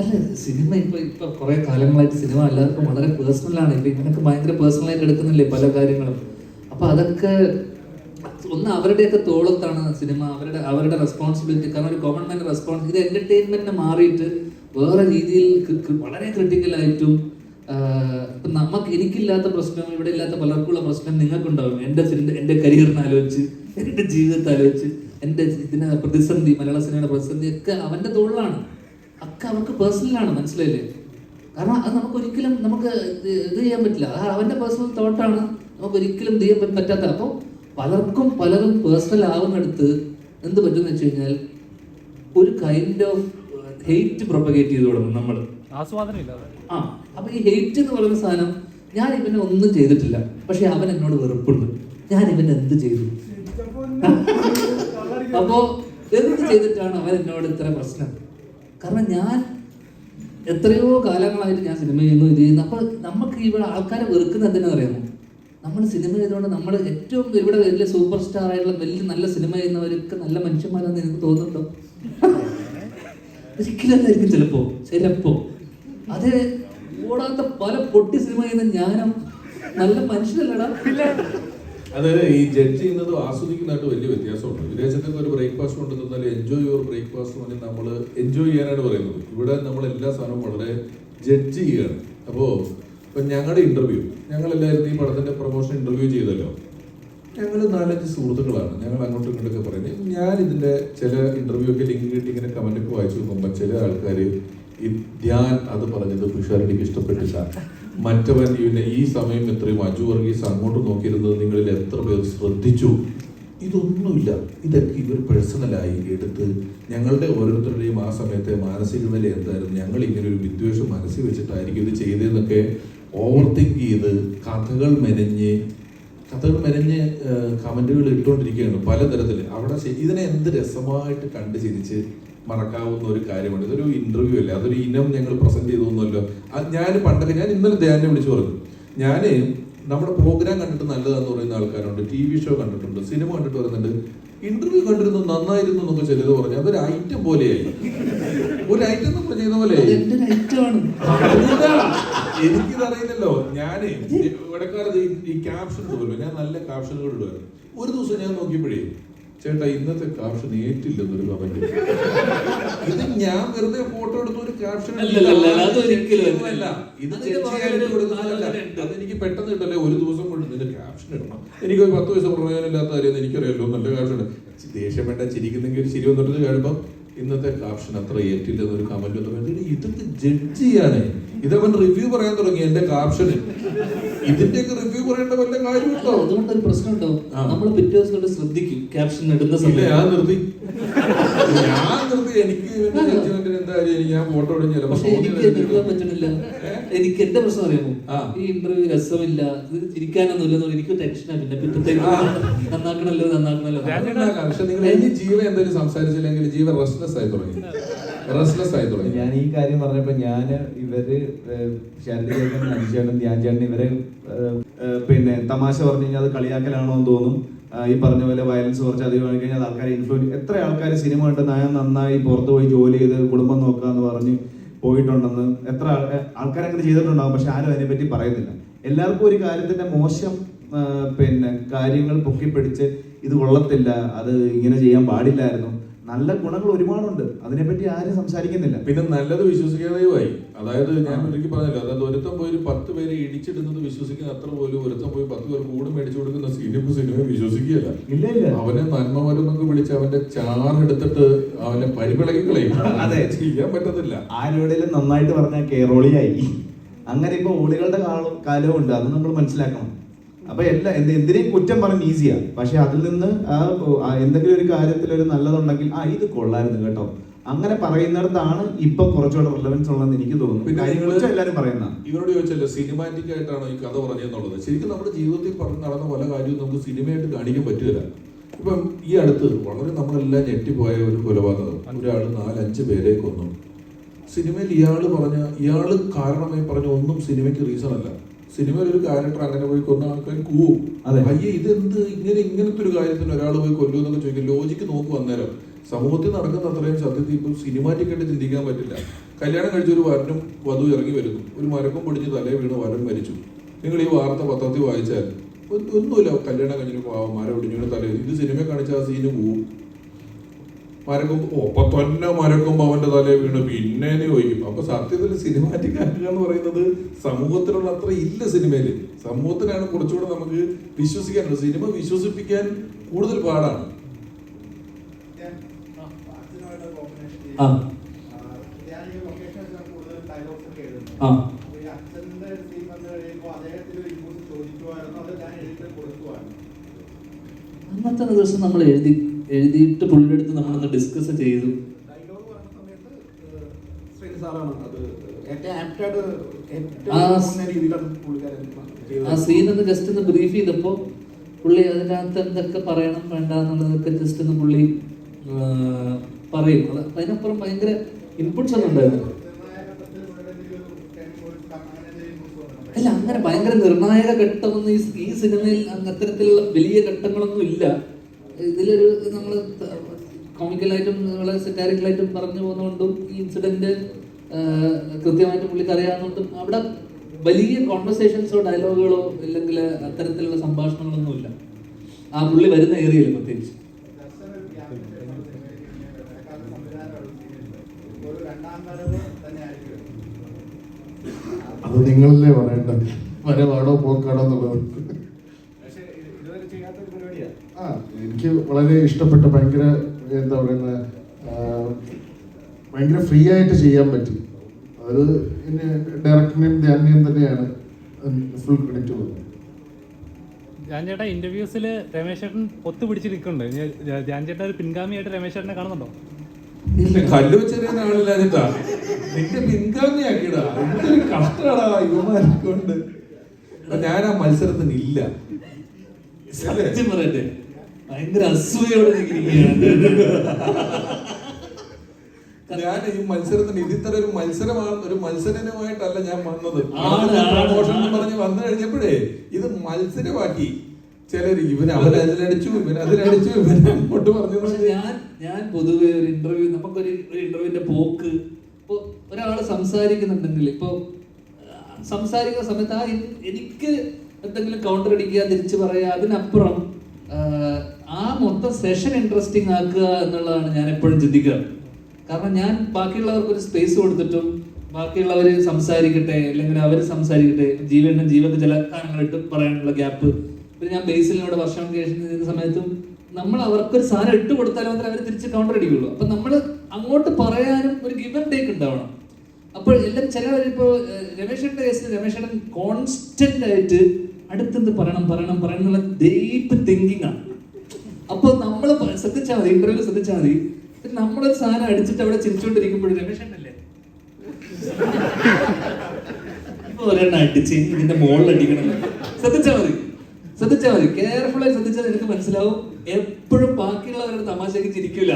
അല്ല, സിനിമ ഇപ്പൊ കുറെ കാലങ്ങളായിട്ട് സിനിമ എല്ലാവർക്കും വളരെ പേഴ്സണലാണ്. ഇപ്പൊ ഇങ്ങനൊക്കെ ഭയങ്കര പേഴ്സണലായിട്ട് എടുക്കുന്നില്ലേ പല കാര്യങ്ങളും. അപ്പൊ അതൊക്കെ ഒന്ന് അവരുടെയൊക്കെ തോളത്താണ് സിനിമ, അവരുടെ റെസ്പോൺസിബിലിറ്റി. കാരണം ഒരു കോമൺ മാൻ്റെ റെസ്പോൺസ് ഇത് എന്റർടൈൻമെന്റിനെ മാറിയിട്ട് വേറെ രീതിയിൽ വളരെ ക്രിട്ടിക്കലായിട്ടും ഇപ്പൊ എനിക്കില്ലാത്ത പ്രശ്നം, ഇവിടെ ഇല്ലാത്ത പലർക്കുള്ള പ്രശ്നം നിങ്ങൾക്കുണ്ടാവും. എന്റെ കരിയറിനെ ആലോചിച്ച്, എന്റെ ജീവിതത്തെ ആലോചിച്ച്, എന്റെ ഇതിനെ പ്രതിസന്ധി, മലയാള സിനിമയുടെ പ്രതിസന്ധി ഒക്കെ അവന്റെ തോളിലാണ്, ഒക്കെ അവർക്ക് പേഴ്സണലാണ്. മനസ്സിലായില്ലേ? കാരണം അത് നമുക്കൊരിക്കലും ഇത് ചെയ്യാൻ പറ്റില്ല. അത് അവന്റെ പേഴ്സണൽ തോട്ടാണ്, നമുക്കൊരിക്കലും ഇത് ചെയ്യാൻ പറ്റാത്ത. അപ്പോൾ പലരും പേഴ്സണൽ ആവുന്നിടത്ത് എന്ത് പറ്റുമെന്ന് വെച്ച് കഴിഞ്ഞാൽ ഒരു കൈൻഡ് ഓഫ് ഹെയ്റ്റ് പ്രൊപ്പഗേറ്റ് ചെയ്ത് തുടങ്ങും നമ്മൾ. അപ്പൊ ഈ ഹെയ്റ്റ് എന്ന് പറയുന്ന സാധനം, ഞാൻ ഇവനെ ഒന്നും ചെയ്തിട്ടില്ല, പക്ഷെ അവൻ എന്നോട് വെറുപ്പുണ്ട്, ഞാൻ ഇവനെ എന്ത് ചെയ്തു? അപ്പോ എന്ത് ചെയ്തിട്ടാണ് അവൻ എന്നോട് ഇത്ര പ്രശ്നം? കാരണം ഞാൻ എത്രയോ കാലങ്ങളായിട്ട് ഞാൻ സിനിമ ചെയ്യുന്നു, ഇത് ചെയ്യുന്നു. അപ്പൊ നമുക്ക് ഇവിടെ ആൾക്കാരെ വെറുക്കുന്ന എന്തിനാ അറിയാമോ? നമ്മൾ സിനിമ ചെയ്തുകൊണ്ട് നമ്മൾ ഏറ്റവും ഇവിടെ വലിയ സൂപ്പർ സ്റ്റാർ ആയിട്ടുള്ള വലിയ നല്ല സിനിമ ചെയ്യുന്നവരൊക്കെ നല്ല മനുഷ്യന്മാരാണെന്ന് എനിക്ക് തോന്നുന്നുണ്ടോ? ഒരിക്കലും അല്ലായിരിക്കും. ചിലപ്പോ അത് ഓടാത്ത പല പൊട്ടി സിനിമ ചെയ്യുന്ന ഞാനും നല്ല മനുഷ്യനല്ലടാ. അത് ഈ ജഡ്ജ് ചെയ്യുന്നതും ആസ്വദിക്കുന്നതായിട്ട് വലിയ വ്യത്യാസമുണ്ട്. വിദേശത്തൊക്കെ ഒരു ബ്രേക്ക്ഫാസ്റ്റ് കൊണ്ട് തന്നാൽ എൻജോയ് യുവർ ബ്രേക്ക്ഫാസ്റ്റ് എന്ന് പറഞ്ഞാൽ നമ്മൾ എൻജോയ് ചെയ്യാനാണ് പറയുന്നത്. ഇവിടെ നമ്മൾ എല്ലാ സാധനവും വളരെ ജഡ്ജ് ചെയ്യുകയാണ്. അപ്പോൾ ഇപ്പം ഞങ്ങളുടെ ഇന്റർവ്യൂ, ഞങ്ങളെല്ലാവരും ഈ പടത്തിന്റെ പ്രൊമോഷൻ ഇന്റർവ്യൂ ചെയ്തല്ലോ, ഞങ്ങൾ 4-5 സുഹൃത്തുക്കളാണ്. ഞങ്ങൾ അങ്ങോട്ടും ഇങ്ങോട്ടൊക്കെ പറയുന്നത്. ഞാൻ ഇതിന്റെ ചില ഇന്റർവ്യൂ ഒക്കെ ലിങ്ക് കിട്ടി ഇങ്ങനെ കമന്റൊക്കെ വായിച്ചു നോക്കുമ്പോൾ ചില ആൾക്കാർ ഈ ധ്യാൻ അത് പറഞ്ഞത് പിഷാരടിക്ക് ഇഷ്ടപ്പെട്ടില്ല, മറ്റവൻ ഇവനെ ഈ സമയം ഇത്രയും അജു വർഗീസ് അങ്ങോട്ട് നോക്കിയിരുന്നത് നിങ്ങളിൽ എത്ര പേർ ശ്രദ്ധിച്ചു? ഇതൊന്നുമില്ല. ഇതൊക്കെ ഇവർ പേഴ്സണലായി എടുത്ത് ഞങ്ങളുടെ ഓരോരുത്തരുടെയും ആ സമയത്തെ മാനസിക നില എന്തായിരുന്നു, ഞങ്ങൾ ഇങ്ങനെ ഒരു വിദ്വേഷം മനസ്സിൽ വെച്ചിട്ടായിരിക്കും ഇത് ചെയ്തതെന്നൊക്കെ ഓവർ തിങ്ക് ചെയ്ത് കഥകൾ മെനഞ്ഞ് കമന്റുകൾ ഇട്ടുകൊണ്ടിരിക്കുകയാണ് പലതരത്തിൽ. അവിടെ ഇതിനെ എന്ത് രസമായിട്ട് കണ്ട് ചിരിച്ച് മറക്കാവുന്ന ഒരു കാര്യമാണ്. ഇതൊരു ഇന്റർവ്യൂ അല്ലേ, അതൊരു ഇനം ഞങ്ങൾ പ്രസന്റ് ചെയ്തൊന്നുമല്ലോ. ഞാൻ പണ്ടൊക്കെ ഞാൻ ഇന്നലെ ധ്യാനെ വിളിച്ചു പറഞ്ഞു, ഞാൻ നമ്മുടെ പ്രോഗ്രാം കണ്ടിട്ട് നല്ലതാന്ന് പറയുന്ന ആൾക്കാരുണ്ട്, TV ഷോ കണ്ടിട്ടുണ്ട്, സിനിമ കണ്ടിട്ട് പറയുന്നുണ്ട്, ഇന്റർവ്യൂ കണ്ടിരുന്നു നന്നായിരുന്നു എന്നൊക്കെ ചിലത് പറഞ്ഞു. അതൊരു ഐറ്റം പോലെയായി, ഒരു ഐറ്റം നമ്മൾ ചെയ്ത പോലെ. എനിക്കിതറിയില്ലല്ലോ. ഞാൻ ഇടക്കാലത്ത് ഈ ക്യാപ്ഷൻ പോലും ഞാൻ നല്ല ക്യാപ്ഷനുകൾ ഇടുമായിരുന്നു. ഒരു ദിവസം ഞാൻ നോക്കിയപ്പോഴേ, ചേട്ടാ ഇന്നത്തെ ക്യാപ്ഷൻ ഏറ്റില്ലെന്നൊരു കമന്റ്. ഇത് ഞാൻ വെറുതെ ഫോട്ടോ എടുത്ത ഒരു ക്യാപ്ഷൻ അല്ല, ഇത് അതെനിക്ക് പെട്ടെന്ന് കിട്ടല്ലേ. ഒരു ദിവസം കൊണ്ട് ഇതിന്റെ ക്യാപ്ഷൻ ഇടണം, എനിക്ക് 10 വയസ്സ് പ്രയോജനമില്ലാത്ത കാര്യം എനിക്കറിയാലോ, നല്ല ക്യാപ്ഷൻ. ദേഷ്യം വേണ്ട, ചിരിക്കുന്നെങ്കിൽ ഒരു ചിരി വന്നിട്ട് കഴിയുമ്പോൾ ഇന്നത്തെ ക്യാപ്ഷൻ അത്ര ഏറ്റില്ലെന്നൊരു കമന്റ് വന്നപ്പോൾ ഇതൊക്കെ ജഡ്ജ് ചെയ്യാണ്. ഇതവൻ റിവ്യൂ പറയാൻ തുടങ്ങി എന്റെ ക്യാപ്ഷന്. ഇതിന്റെയൊക്കെ റിവ്യൂ പറയേണ്ട വല്ല കാര്യമുണ്ടോ? അതുകൊണ്ടൊരു പ്രശ്നം ഉണ്ടാവും. നമ്മൾ പിറ്റേ ദിവസം ശ്രദ്ധിക്കും ക്യാപ്ഷൻ ഇടുന്ന സമയത്ത്. ഞാൻ നിർത്തി എനിക്ക് എന്താ ഞാൻ ഫോട്ടോ എടുക്കാൻ പറ്റണില്ല. എനിക്ക് എന്റെ പ്രശ്നം അറിയാമോ? ഈ ഇന്റർവ്യൂ രസമില്ല, ഇത് ചിരിക്കാനൊന്നും ഇല്ലെന്നോ എനിക്ക് ടെൻഷനാണ്. പിന്നെ പിറ്റത്തേക്ക് നന്നാക്കണല്ലോ. പക്ഷെ നിങ്ങൾ ഈ ജീവൻ എന്തെങ്കിലും സംസാരിച്ചില്ലെങ്കിൽ ജീവൻ റെസ്റ്റ്ലെസ് ആയി തുടങ്ങി. ഞാൻ ഈ കാര്യം പറഞ്ഞപ്പോ ഇവര് ശാരദ അഞ്ചേട്ടൻ ധ്യാൻ ചേട്ടൻ ഇവരെ പിന്നെ തമാശ പറഞ്ഞു കഴിഞ്ഞാൽ അത് കളിയാക്കലാണോ എന്ന് തോന്നും. ഈ പറഞ്ഞ പോലെ വയലൻസ് കുറച്ച് അധികം ആയി കഴിഞ്ഞാൽ ആൾക്കാരെ എത്ര ആൾക്കാർ സിനിമ കണ്ട് ഞാൻ നന്നായി പുറത്തു പോയി ജോലി ചെയ്ത് കുടുംബം നോക്കാന്ന് പറഞ്ഞ് പോയിട്ടുണ്ടെന്ന് എത്ര ആൾക്കാർ അങ്ങനെ ചെയ്തിട്ടുണ്ടാകും. പക്ഷെ ആരും അതിനെപ്പറ്റി പറയുന്നില്ല. എല്ലാവർക്കും ഒരു കാര്യത്തിന്റെ മോശം പിന്നെ കാര്യങ്ങൾ പൊക്കിപ്പിടിച്ച് ഇത് കൊള്ളത്തില്ല, അത് ഇങ്ങനെ ചെയ്യാൻ പാടില്ലായിരുന്നു. നല്ല ഗുണങ്ങൾ ഒരുപാടുണ്ട്, അതിനെപ്പറ്റി ആരും സംസാരിക്കുന്നില്ല. പിന്നെ നല്ലത് വിശ്വസിക്കാതെയുമായി. അതായത് ഞാൻ ഒരിക്കൽ പറഞ്ഞില്ല, അതായത് ഒരുത്തം പോയി 10 പേരെ ഇടിച്ചിടുന്നത് വിശ്വസിക്കുന്ന അത്ര പോലും ഒരുത്തം പോയി 10 പേർ കൂടെ മേടിച്ചു കൊടുക്കുന്ന സിനിമ വിശ്വസിക്കുകയല്ല. അവനെ നന്മമരുന്നൊക്കെ വിളിച്ച് അവന്റെ ചാറെടുത്തിട്ട് അവനെ പരിപിളകി കളയും. അതെ, ചെയ്യാൻ പറ്റത്തില്ല. ആരോടെങ്കിലും നന്നായിട്ട് പറഞ്ഞാൽ കേറോളിയായി. അങ്ങനെ ഇപ്പൊ ഓളികളുടെ കാലവും ഉണ്ട്, അത് നമ്മൾ മനസ്സിലാക്കണം. അപ്പൊ എന്തിനേയും കുറ്റം പറഞ്ഞ് ഈസിയാ. പക്ഷെ അതിൽ നിന്ന് എന്തെങ്കിലും ഒരു കാര്യത്തിൽ ഒരു നല്ലതുണ്ടെങ്കിൽ ഇത് കൊള്ളായിരുന്നു കേട്ടോ, അങ്ങനെ പറയുന്നിടത്താണ് ഇപ്പൊ കുറച്ചുകൂടെ റിലവൻസ് ഉള്ളതെന്ന് എനിക്ക് തോന്നുന്നു. പിന്നെ കാര്യം നിങ്ങള് കൊച്ചു എല്ലാവരും പറയുന്ന ഇവരോട് ചോദിച്ചല്ലോ സിനിമാറ്റിക് ആയിട്ടാണോ ഈ കഥ പറഞ്ഞതെന്നുള്ളത്. ശരിക്കും നമ്മുടെ ജീവിതത്തിൽ പറഞ്ഞ് നടന്ന പല കാര്യവും നമുക്ക് സിനിമയായിട്ട് കാണിക്കാൻ പറ്റില്ല. ഇപ്പം ഈ അടുത്ത് വളരെ നമ്മളെല്ലാം ഞെട്ടിപ്പോയ ഒരു കൊലപാതകം, ഒരാൾ 4-5 പേരെ കൊന്നു. സിനിമയിൽ ഇയാള് കാരണമായി പറഞ്ഞ ഒന്നും സിനിമയ്ക്ക് റീസൺ അല്ല. സിനിമയിൽ ഒരു ക്യാരക്ടർ അങ്ങനെ പോയി കൊന്ന ആൾക്കാർ കൂവും, അയ്യേ ഇതെന്ത് ഇങ്ങനത്തെ ഒരു കാര്യത്തിന് ഒരാൾ പോയി കൊല്ലു എന്നൊക്കെ ചോദിക്കും. ലോജിക്ക് നോക്കും. അന്നേരം സമൂഹത്തിൽ നടക്കുന്ന അത്രയും സത്യത്തിൽ ഇപ്പം സിനിമാറ്റിക് ആയിട്ട് ചിന്തിക്കാൻ പറ്റില്ല. കല്യാണം കഴിച്ച ഒരു വരനും വധു ഇറങ്ങി വരുന്നു, ഒരു മരക്കം പൊടിഞ്ഞ് തലേ വീണ് വരൻ മരിച്ചു. നിങ്ങൾ ഈ വാർത്ത പത്രത്തിൽ വായിച്ചാൽ ഒന്നുമില്ല, കല്യാണം കഴിഞ്ഞൊരു മരം ഒടിഞ്ഞു തലേ. ഇത് സിനിമ കാണിച്ച ആ സീന് പോവും. ഒപ്പം തന്നെ മരക്കുമ്പോ അവന്റെ തലേ വീണ് പിന്നെ ചോദിക്കും. അപ്പൊ സത്യത്തിൽ സിനിമാറ്റിക് ആക്കുക എന്ന് പറയുന്നത് സമൂഹത്തിലുള്ള അത്ര ഇല്ല സിനിമയില്. സമൂഹത്തിനാണ് കുറച്ചുകൂടെ നമുക്ക് വിശ്വസിക്കാനുള്ളത്. സിനിമ വിശ്വസിപ്പിക്കാൻ കൂടുതൽ പാടാണ്. അന്നത്തെ ദിവസം നമ്മൾ എഴുതിയിട്ട് പുള്ളിയുടെ അടുത്ത് നമ്മളൊന്ന് ഡിസ്കസ് ചെയ്തു. ആ സീൻ ഒന്ന് ജസ്റ്റ് ഒന്ന് ബ്രീഫ് ചെയ്തപ്പോ പുള്ളി അതിനകത്ത് എന്തൊക്കെ പറയണം വേണ്ട എന്നുള്ളതൊക്കെ ജസ്റ്റ് ഒന്ന് പുള്ളി പറയും. അതിനപ്പുറം ഭയങ്കര ഇൻപുട്സ് ഒന്നും ഉണ്ടായിരുന്നു. അല്ല, അങ്ങനെ ഭയങ്കര നിർണായക ഘട്ടമൊന്നും ഈ സിനിമയിൽ അത്തരത്തിലുള്ള വലിയ ഘട്ടങ്ങളൊന്നും ഇല്ല. ഇതിലൊരു നമ്മൾ കോമിക്കലായിട്ടും വളരെ സെറ്റാരിക്കലായിട്ടും പറഞ്ഞു പോകുന്നതുകൊണ്ടും ഈ ഇൻസിഡന്റ് കൃത്യമായിട്ട് പുള്ളിക്ക് അറിയാവുന്നതുകൊണ്ടും അവിടെ വലിയ കോൺവെർസേഷൻസോ ഡയലോഗുകളോ അല്ലെങ്കിൽ അത്തരത്തിലുള്ള സംഭാഷണങ്ങളൊന്നും ഇല്ല ആ പുള്ളി വരുന്ന ഏരിയയിൽ പ്രത്യേകിച്ച്. അത് നിങ്ങളല്ലേ പറയേണ്ടത്, വരവാടോ പോക്കാടോ എന്നുള്ളത്. എനിക്ക് വളരെ ഇഷ്ടപ്പെട്ട, ഭയങ്കര എന്താ പറയുന്ന, ഭയങ്കര ഫ്രീ ആയിട്ട് ചെയ്യാൻ പറ്റി. അത് ഡയറക്ടറിനെയും ധ്യാനിനെയും തന്നെയാണ് ഫുൾ ക്രെഡിറ്റ് കൊടുക്കുന്നത്. ധ്യാൻ ചേട്ടാ ഇന്റർവ്യൂസിൽ രമേശ് ചേട്ടൻ ഒത്തുപിടിച്ച് നിൽക്കുന്നുണ്ട്. ധ്യാൻ ചേട്ടൻ ഒരു പിൻഗാമിയായിട്ട് രമേശ് ചേട്ടനെ കാണുന്നുണ്ടോ? കല്ല് വെച്ചെറിയാൻ ആളില്ല ചേട്ടാ, നിന്റെ പിൻഗാമിയാക്കിടാ. എന്തൊരു കഷ്ടടാ യുവമാരിക്കൊണ്ട്. ഞാൻ ആ മത്സരത്തിന് ഇല്ല. സത്യം പറയട്ടെ, ഭയങ്കര അസൂയോടെ ഞാൻ ഈ മത്സരത്തിന് ഇതിത്ര ഒരു മത്സരമാണ്, ഒരു മത്സരമായിട്ടല്ല ഞാൻ വന്നത്. പ്രമോഷൻ എന്ന് പറഞ്ഞ് വന്നു കഴിഞ്ഞപ്പോഴേ ഇത് മത്സരമാക്കി ചിലര്. അവനതിലടിച്ചു, ഇവനതിലടിച്ചു, ഇവനങ്ങോട്ട് പറഞ്ഞു. ഞാൻ പൊതുവെ ഒരു ഇന്റർവ്യൂ, നമുക്കൊരു ഇന്റർവ്യൂവിന്റെ പോക്ക്, ഇപ്പൊ ഒരാള് സംസാരിക്കുന്നുണ്ടെങ്കിൽ, ഇപ്പൊ സംസാരിക്കുന്ന സമയത്ത് എനിക്ക് എന്തെങ്കിലും കൗണ്ടർ അടിക്കുക, തിരിച്ചു പറയുക, അതിനപ്പുറം ആ മൊത്തം സെഷൻ ഇൻട്രസ്റ്റിംഗ് ആക്കുക എന്നുള്ളതാണ് ഞാൻ എപ്പോഴും ചിന്തിക്കുക. കാരണം ഞാൻ ബാക്കിയുള്ളവർക്ക് ഒരു സ്പേസ് കൊടുത്തിട്ടും ബാക്കിയുള്ളവർ സംസാരിക്കട്ടെ, അല്ലെങ്കിൽ അവർ സംസാരിക്കട്ടെ, ജീവക്ക് ചില കാര്യങ്ങളിട്ട് പറയാനുള്ള ഗ്യാപ്പ്. പിന്നെ ഞാൻ ബേസിലൂടെ വർഷം ചെയ്യുന്ന സമയത്തും നമ്മൾ അവർക്കൊരു സാധനം ഇട്ട് കൊടുത്താൽ മാത്രമേ അവർ തിരിച്ച് കൗണ്ടർ അടിക്കുള്ളൂ. അപ്പൊ നമ്മൾ അങ്ങോട്ട് പറയാനും ഒരു ഗിവ് ആൻഡ് ടേക്ക് ഉണ്ടാവണം. അപ്പോൾ എല്ലാം ചിലവരിപ്പോ രമേശന്റെ കേസിൽ രമേശൻ കോൺസ്റ്റന്റ് ആയിട്ട് അടുത്തെന്ത് പറയണം എന്നുള്ള ഡീപ്പ് തിങ്കിങ് ആണ്. അപ്പൊ നമ്മൾ ശ്രദ്ധിച്ചാൽ മതി, ഇന്റർവ്യൂ ശ്രദ്ധിച്ചാൽ മതി. നമ്മളൊരു സാധനം അടിച്ചിട്ട് അവിടെ ചിരിച്ചോണ്ടിരിക്കുമ്പോഴും രമേശനല്ലേ ഇപ്പൊ ഒരെണ്ണം അടിച്ച് ഇതിന്റെ മുകളിൽ അടിക്കണം. ശ്രദ്ധിച്ചാൽ മതി, കെയർഫുൾ ആയി ശ്രദ്ധിച്ചാൽ എനിക്ക് മനസ്സിലാവും. എപ്പോഴും ബാക്കിയുള്ളവരുടെ തമാശക്ക് ചിരിക്കില്ല.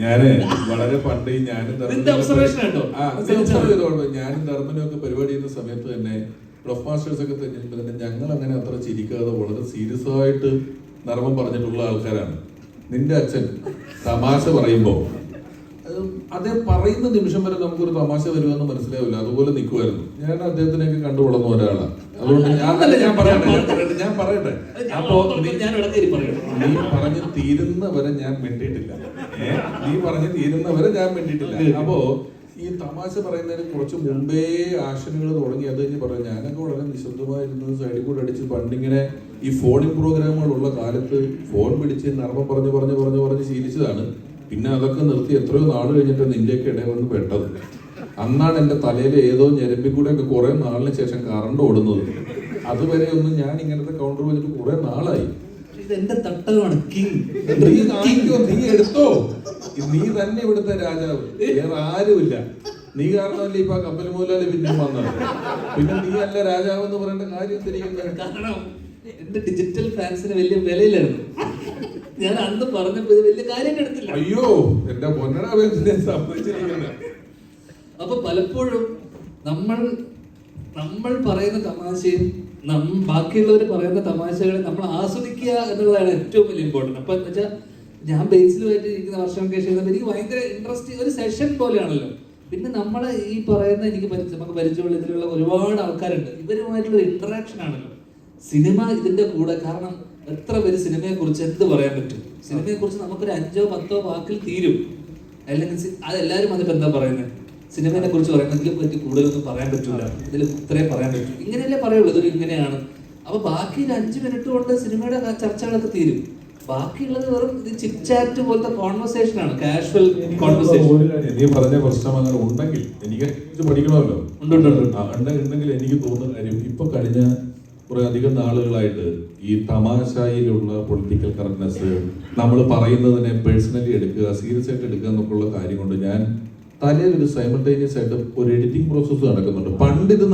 ഞാന് വളരെ പണ്ട് ഞാനും ധർമ്മനും ഒക്കെ പരിപാടി ചെയ്യുന്ന സമയത്ത് തന്നെ റഫ് മാസ്റ്റേഴ്സ് ഒക്കെ തന്നെ ഞങ്ങൾ അങ്ങനെ അത്ര ചിരിക്കാതെ വളരെ സീരിയസ് ആയിട്ട് നർമ്മം പറഞ്ഞിട്ടുള്ള ആൾക്കാരാണ്. നിന്റെ അച്ഛൻ തമാശ പറയുമ്പോ അതേ പറയുന്ന നിമിഷം വരെ നമുക്കൊരു തമാശ വരുമെന്ന് മനസ്സിലാവില്ല, അതുപോലെ നിൽക്കുമായിരുന്നു. ഞാൻ അദ്ദേഹത്തിനെയൊക്കെ കണ്ടു വളർന്ന ഒരാളാണ്. അതുകൊണ്ട് ഞാൻ പറയട്ടെ അപ്പോ നീ പറഞ്ഞു തീരുന്നവരെ ഞാൻ മിണ്ടിയിട്ടില്ല. അപ്പോ ഈ തമാശ പറയുന്നതിന് കുറച്ച് മുമ്പേ ആക്ഷനുകൾ തുടങ്ങി. അത് കഴിഞ്ഞ് പറയാം, ഞാനൊക്കെ വളരെ നിശബ്ദമായിരുന്നു, സൈഡിൽ കൂടെ അടിച്ച് പണ്ടിങ്ങനെ ഈ ഫോണിൻ പ്രോഗ്രാമുകളുള്ള കാലത്ത് ഫോൺ പിടിച്ച് നർമ്മം പറഞ്ഞ് ശീലിച്ചതാണ്. പിന്നെ അതൊക്കെ നിർത്തി എത്രയോ നാൾ കഴിഞ്ഞിട്ട് നിന്റെയൊക്കെ ഇടയിൽ വന്ന് പെട്ടത്. അന്നാണ് എൻ്റെ തലയിൽ ഏതോ ഞരമ്പിൽ കൂടെ ഒക്കെ കുറെ നാളിന് ശേഷം കറണ്ട് ഓടുന്നത്. അതുവരെ ഒന്നും ഞാൻ ഇങ്ങനത്തെ കൗണ്ടർ വെച്ചിട്ട് കുറെ നാളായി. ഇത് എന്റെ തട്ടകമാണ്, കിങ്. നീ കാണിക്കോ, നീ എടുത്തോ, നീ തന്നെ ഇവിടുത്തെ രാജാവ്, വേറെ ആരുമില്ല. നീ കാരണമല്ലേ ഇപ്പൊ കപ്പൽ മൂലാലി പിന്നെ വന്നത്. പിന്നെ നീ അല്ല രാജാവ് എന്ന് പറയേണ്ട കാര്യം തിരിക്കുന്നത്. കാരണം എന്റെ ഡിജിറ്റൽ ഫാൻസിന് വലിയ വിലയിലായിരുന്നു. ഞാൻ അന്ന് പറഞ്ഞപ്പോ ഇത് വലിയ കാര്യം എടുത്തില്ല. അയ്യോ എന്റെ പൊന്നടാ സംഭവിച്ചിരിക്കുന്നത്. അപ്പൊ പലപ്പോഴും നമ്മൾ പറയുന്ന തമാശയും ബാക്കിയുള്ളവർ പറയുന്ന തമാശകളെ നമ്മൾ ആസ്വദിക്കുക എന്നുള്ളതാണ് ഏറ്റവും വലിയ ഇമ്പോർട്ടൻറ്റ്. അപ്പൊ എന്ന് വെച്ചാൽ ഞാൻ ബേസിലുമായിട്ട് ഇരിക്കുന്ന വർഷങ്ങൾക്ക് ശേഷം എനിക്ക് ഭയങ്കര ഇൻട്രസ്റ്റ്, ഒരു സെഷൻ പോലെയാണല്ലോ. പിന്നെ നമ്മളെ ഈ പറയുന്ന നമുക്ക് പരിചയമുള്ള ഇതിലുള്ള ഒരുപാട് ആൾക്കാരുണ്ട്, ഇവരുമായിട്ടുള്ള ഇന്ററാക്ഷൻ ആണല്ലോ സിനിമ ഇതിന്റെ കൂടെ. കാരണം എത്ര പേര് സിനിമയെ കുറിച്ച് എന്ത് പറയാൻ പറ്റും? സിനിമയെ കുറിച്ച് നമുക്കൊരു 5 or 10 വാക്കിൽ തീരും. അല്ലെങ്കിൽ അതെല്ലാവരും അതിപ്പോ എന്താ പറയുന്നത്, സിനിമയെ കുറിച്ച് പറയുന്നത് ഇതിനെ പറ്റി കൂടുതലൊന്നും പറയാൻ പറ്റില്ല, ഇതിൽ ഇത്രേ പറയാൻ പറ്റും, ഇങ്ങനെയല്ലേ പറയുള്ളൂ, ഇതൊരു ഇങ്ങനെയാണ്. അപ്പൊ ബാക്കി 5 മിനിറ്റ് കൊണ്ട് സിനിമയുടെ ചർച്ചകളൊക്കെ തീരും. ബാക്കിയുള്ളത് വെറും ചിറ്റ് പോലത്തെ കോൺവെർസേഷൻ ആണ്, കാഷ്വൽ കോൺവെർസേഷൻ. നീ പറഞ്ഞ പ്രശ്നം അങ്ങനെ ഉണ്ടെങ്കിൽ എനിക്ക് പഠിക്കണമല്ലോ. ഉണ്ടെങ്കിൽ എനിക്ക് തോന്നുന്ന കാര്യം, ഇപ്പൊ കഴിഞ്ഞ കുറെ അധികം നാളുകളായിട്ട് ഈ തമാശയിലുള്ള പൊളിറ്റിക്കൽ കറക്റ്റ്നെസ്, നമ്മൾ പറയുന്നതിനെ പേഴ്സണലി എടുക്കുക, സീരിയസ് ആയിട്ട് എടുക്കുക എന്നൊക്കെയുള്ള കാര്യം കൊണ്ട് ഞാൻ തലയിൽ ഒരു സൈമൾട്ടേനിയസ് ആയിട്ട് ഒരു എഡിറ്റിംഗ് പ്രോസസ്സ് നടക്കുന്നുണ്ട്. പണ്ട് ഇത്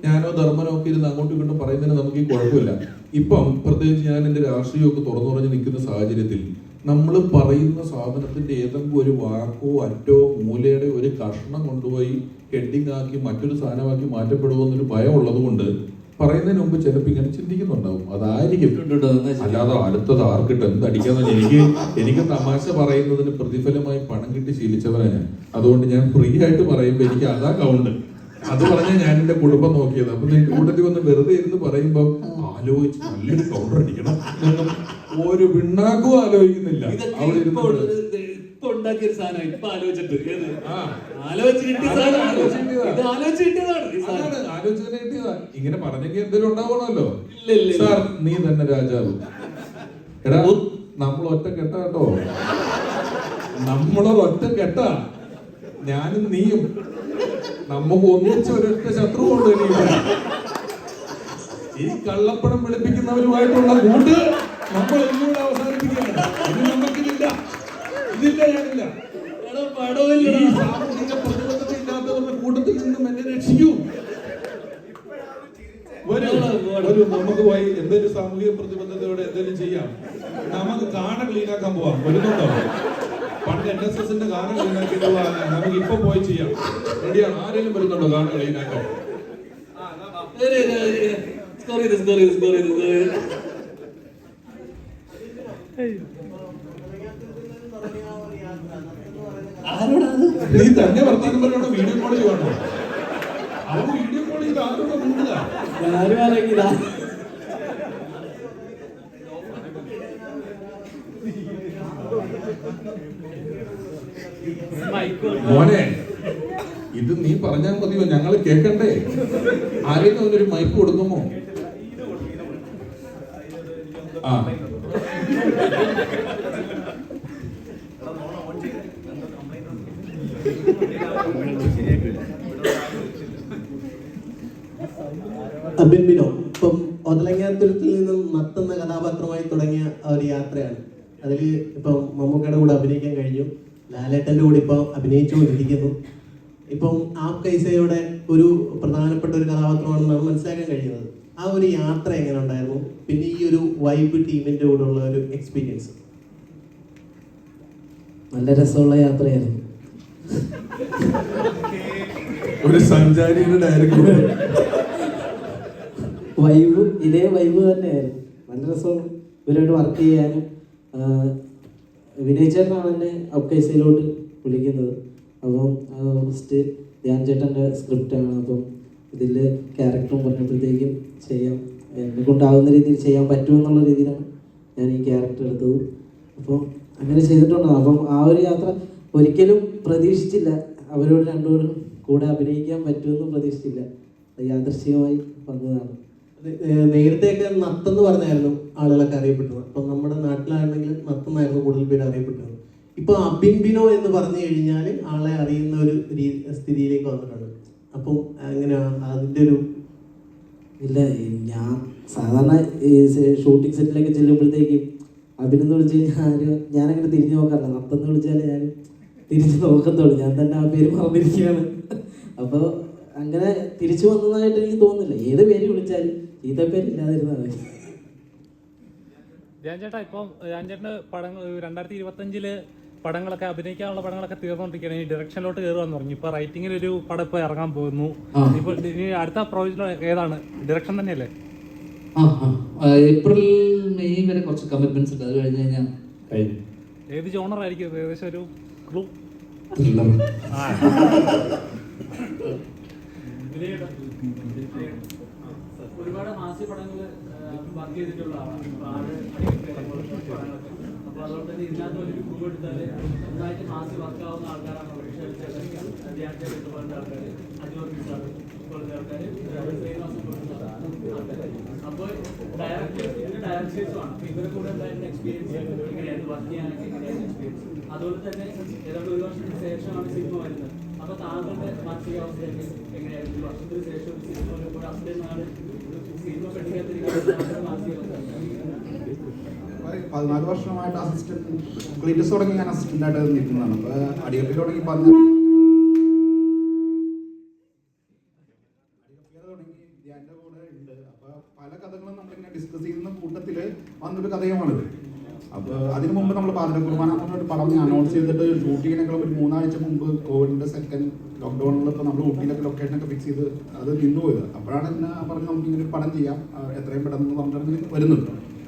ഞാനോ ധർമ്മനോ ഒക്കെ ഇരുന്ന് അങ്ങോട്ടും ഇങ്ങോട്ടും പറയുന്നതിന് നമുക്ക് ഈ കുഴപ്പമില്ല. ഇപ്പം പ്രത്യേകിച്ച് ഞാൻ എൻ്റെ രാഷ്ട്രീയമൊക്കെ തുറന്നു പറഞ്ഞ് നിൽക്കുന്ന സാഹചര്യത്തിൽ നമ്മൾ പറയുന്ന സാധനത്തിന്റെ ഏതെങ്കിലും ഒരു വാക്കോ അറ്റോ മൂലയുടെ ഒരു കഷ്ണം കൊണ്ടുപോയി ഹെഡിങ് ആക്കി മറ്റൊരു സാധനമാക്കി മാറ്റപ്പെടുമോ എന്നൊരു ഭയം ഉള്ളത് കൊണ്ട് പറയുന്നതിന് മുമ്പ് ചിലപ്പോൾ ഇങ്ങനെ ചിന്തിക്കുന്നുണ്ടാവും. അതായിരിക്കും. അല്ലാതെ അടുത്തത് ആർക്കിട്ട് എന്തടിക്കാന്ന് എനിക്ക് തമാശ പറയുന്നതിന് പ്രതിഫലമായി പണം കിട്ടി ശീലിച്ചവരാണ്. അതുകൊണ്ട് ഞാൻ ഫ്രീ ആയിട്ട് പറയുമ്പോൾ എനിക്ക് അതാ കൗണ്ട്. അത് പറഞ്ഞാൽ ഞാൻ എന്റെ കുടുംബം നോക്കിയത്. അപ്പൊ നീ കൂട്ടത്തിൽ വന്ന് വെറുതെ ഇരുന്ന് പറയുമ്പോൾ ആലോചിച്ച് നല്ലൊരു കൗണ്ടർ അടിക്കണം എന്നും ഒരു പിണ്ണാക്കും ആലോചിക്കുന്നില്ല. അവിടെ ഉണ്ടാക്കിയൊരു സാധനം ഇപ്പൊ ആലോചിച്ചിട്ട് ഇങ്ങനെ പറഞ്ഞെങ്കിൽ എന്തെങ്കിലും ഉണ്ടാവണമല്ലോ. സാർ നീ തന്നെ രാജാവ്. എടാ നമ്മൾ ഒറ്റ കെട്ടാ കേട്ടോ, നമ്മളൊരൊറ്റ കെട്ടാ, ഞാനും നീയും. നമുക്ക് ഒന്നിച്ച് ഒരൊറ്റ ശത്രുവുണ്ട്. ഈ കള്ളപ്പണം വെളുപ്പിക്കുന്നവരുമായിട്ടുള്ള കൂട്ട് നമ്മൾ എന്നോട് അവസാനിപ്പിക്കുകയാണ്. ഇത് നമുക്കിതില്ല, ഇതില്ല, ഞാനില്ല. ഈ സാമൂഹിക പ്രതിബദ്ധത ഇല്ലാത്തവരുടെ കൂട്ടത്തിൽ നിന്നും എന്നെ രക്ഷിക്കൂ. നമുക്ക് പോയി എന്തെങ്കിലും സാമൂഹിക പ്രതിബദ്ധതയോടെ എന്തെങ്കിലും ചെയ്യാം. നമുക്ക് കാണ ക്ലീനാക്കാൻ പോവാം. വരുന്നുണ്ടോ? പണ്ട് NSSന്റെ കാണ ക്ലീനാക്കി നമുക്ക് ഇപ്പൊ പോയി ചെയ്യാം. റെഡിയാണ്? ആരെങ്കിലും വരുന്നുണ്ടോ കാണ ക്ലീനാക്കാൻ? നീ തന്നെ വർത്താനം പറയണോ വീഡിയോ കോൾ ചെയ്യണോ? അവൻ വീഡിയോ കോൾ ചെയ്ത് ആരോടെ മിണ്ടുക? മോനെ ഇത് നീ പറഞ്ഞാൽ മതിയോ? ഞങ്ങൾ കേൾക്കണ്ടേ? ആരെങ്കിലും അവനൊരു മൈക്ക് കൊടുക്കുമോ? ആ അബിൻബിനോ ഇപ്പം ഒതലങ്ങാത്തുരത്തിൽ നിന്നും നത്തെന്ന കഥാപാത്രമായി തുടങ്ങിയ ഒരു യാത്രയാണ്. അതിൽ ഇപ്പം മമ്മൂക്കയുടെ കൂടെ അഭിനയിക്കാൻ കഴിഞ്ഞു, ലാലേട്ടൻ്റെ കൂടെ ഇപ്പം അഭിനയിച്ചുകൊണ്ടിരിക്കുന്നു. ഇപ്പം ആപ് കൈസയുടെ ഒരു പ്രധാനപ്പെട്ട ഒരു കഥാപാത്രമാണെന്നാണ് മനസ്സിലാക്കാൻ കഴിയുന്നത്. ആ ഒരു യാത്ര എങ്ങനെ ഉണ്ടായിരുന്നു? പിന്നെ ഈ ഒരു വൈബ് ടീമിൻ്റെ കൂടെ ഉള്ള ഒരു എക്സ്പീരിയൻസ്? നല്ല രസമുള്ള യാത്രയായിരുന്നു. ഒരു സഞ്ചാരിയുടെ ഡയറക്ടർ വൈബ് ഇതേ വൈബ് തന്നെയായിരുന്നു. നല്ല രസമാണ് ഇവരോട് വർക്ക് ചെയ്യാനും. വിനയ് ചേട്ടനാണ് എന്നെ അപ്കൈസയിലോട്ട് വിളിക്കുന്നത്. അപ്പം ഫസ്റ്റ് ധ്യാൻ ചേട്ടൻ്റെ സ്ക്രിപ്റ്റാണ്. അപ്പം ഇതിൽ ക്യാരക്ടറും പറഞ്ഞപ്പോഴത്തേക്കും ചെയ്യാം, എന്നെ കൊണ്ടാവുന്ന രീതിയിൽ ചെയ്യാൻ പറ്റുമെന്നുള്ള രീതിയിലാണ് ഞാൻ ഈ ക്യാരക്ടർ എടുത്തത്. അപ്പം അങ്ങനെ ചെയ്തിട്ടുണ്ടാകും. അപ്പം ആ ഒരു യാത്ര ഒരിക്കലും പ്രതീക്ഷിച്ചില്ല, അവരോട് രണ്ടുപേരും കൂടെ അഭിനയിക്കാൻ പറ്റുമെന്ന് പ്രതീക്ഷിച്ചില്ല. യാദൃശ്ചികമായി വന്നതാണ്. നേരത്തെയൊക്കെ നത്തെന്ന് പറഞ്ഞായിരുന്നു ആളുകളൊക്കെ അറിയപ്പെട്ടത്. അപ്പം നമ്മുടെ നാട്ടിലാണെങ്കിൽ നത്തെന്നായിരുന്നു കൂടുതൽ പേര് അറിയപ്പെട്ടത്. ഇപ്പൊ അബിൻബിനോ എന്ന് പറഞ്ഞു കഴിഞ്ഞാൽ ആളെ അറിയുന്ന ഒരു സ്ഥിതിയിലേക്ക് വന്നിട്ടുണ്ട്. അപ്പം എങ്ങനെയാണ് അതിൻ്റെ ഒരു ഇല്ല, ഞാൻ സാധാരണ ഈ ഷൂട്ടിംഗ് സെറ്റിലൊക്കെ ചെല്ലുമ്പോഴത്തേക്കും അഭിനന്ദ വിളിച്ച് കഴിഞ്ഞാൽ ഞാനങ്ങനെ തിരിഞ്ഞു നോക്കാറില്ല. നത്തെന്ന് വിളിച്ചാൽ ഞാൻ തിരിച്ച് നോക്കത്തുള്ളൂ. ഞാൻ തന്നെ ആ പേര് മറന്നിരിക്കുകയാണ്. അപ്പോൾ അങ്ങനെ തിരിച്ചു വന്നതായിട്ട് എനിക്ക് തോന്നുന്നില്ല. ഏത് പേര് വിളിച്ചാലും ചീത്തപ്പേരില്ലാതിരുന്നാണ്. ധ്യാൻ ചേട്ടാ, ഇപ്പം ധ്യാൻ ചേട്ടൻ്റെ പടങ്ങൾ 2025 പടങ്ങളൊക്കെ അഭിനയിക്കാനുള്ള പടങ്ങളൊക്കെ തീർന്നുകൊണ്ടിരിക്കുകയാണ്. ഈ ഡയറക്ഷനിലോട്ട് കയറുകയെന്ന് പറഞ്ഞു. ഇപ്പൊ റൈറ്റിംഗിൽ ഒരു പടം ഇപ്പോൾ ഇറങ്ങാൻ പോകുന്നു. ഇപ്പൊ ഇനി അടുത്ത പ്രോജക്റ്റ് ഏതാണ്? ഡയറക്ഷൻ തന്നെയല്ലേ? ഏപ്രിൽ മെയ് വരെ കുറച്ച് കമ്മിറ്റ്മെന്റ്സ് ഉണ്ട്. അത് കഴിഞ്ഞ് കഴിഞ്ഞാൽ കഴിഞ്ഞു. ഏത് ജോണർ ആയിരിക്കും? ഏകദേശം ഒരു ക്ലൂ. ഒരുപാട് ഹാസ്യ പടങ്ങൾ വർക്ക് ചെയ്തിട്ടുള്ള ആളാണ്. അപ്പോൾ അതുകൊണ്ട് തന്നെ ഇതിനകത്ത് ഒരു ഗ്രൂപ്പ് എടുത്താൽ നന്നായിട്ട് ഹാസ്യ വർക്കാവുന്ന ആൾക്കാരാണ്. ധ്യാൻ ചേട്ടൻ പോലത്തെ ആൾക്കാർ, അജോർ സാർ പോലത്തെ ആൾക്കാർ, ശ്രീനിവാസൻ പോലത്തെ ആൾക്കാർ. അപ്പോൾ ഇതിന്റെ ഡയറക്ടേഴ്സുമാണ്. അപ്പോൾ ഇവരെ കൂടെ ഉണ്ടായിരുന്ന എക്സ്പീരിയൻസ് എങ്ങനെയായിരുന്നു, വർക്ക് ചെയ്യാനൊക്കെ എങ്ങനെയായിരുന്നു എക്സ്പീരിയൻസ്. അതുപോലെ തന്നെ ഏതാണ്ട് ഒരു വർഷത്തിന് ശേഷമാണ് സിനിമ വരുന്നത്. അപ്പോൾ താങ്കളുടെ മാനസികാവസ്ഥയൊക്കെ എങ്ങനെയായിരുന്നു? ഒരു വർഷത്തിന് ശേഷം സിനിമ വരുമ്പോൾ അത്രയും നാട് സിനിമ പഠിക്കാത്തിരിക്കുന്ന മാനസികാവസ്ഥ? 14 വർഷമായിട്ട് അസിസ്റ്റന്റ് ക്ലീറ്റസ് തുടങ്ങി ഞാൻ അസിസ്റ്റന്റ് ആയിട്ട് നിൽക്കുന്നതാണ്. അപ്പോൾ അടിയപ്പി തുടങ്ങി ധ്യാൻ്റെ കൂടെ ഉണ്ട്. അപ്പോൾ പല കഥകളും നമ്മളിങ്ങനെ ഡിസ്കസ് ചെയ്യുന്ന കൂട്ടത്തിൽ വന്നൊരു കഥയുമാണിത്. അപ്പോൾ അതിനു മുമ്പ് നമ്മൾ പാതിരക്കുർബാന എന്നൊരു പടം അനൗൺസ് ചെയ്തിട്ട് ഷൂട്ടിങ്ങിനൊക്കെ ഒരു 3 ആഴ്ച മുമ്പ് കോവിഡിന്റെ സെക്കൻഡ് ലോക്ക്ഡൌണിൽ ഇപ്പോൾ നമ്മൾ ഊട്ടിയിലൊക്കെ ലൊക്കേഷനൊക്കെ ഫിക്സ് ചെയ്ത് അത് നിന്നുപോയത്. അപ്പോഴാണ് എന്നെ പറഞ്ഞ് നമുക്ക് ഇങ്ങനെ ഒരു പടം ചെയ്യാം എത്രയും പെട്ടെന്ന് പറഞ്ഞിട്ട് വരുന്നത്.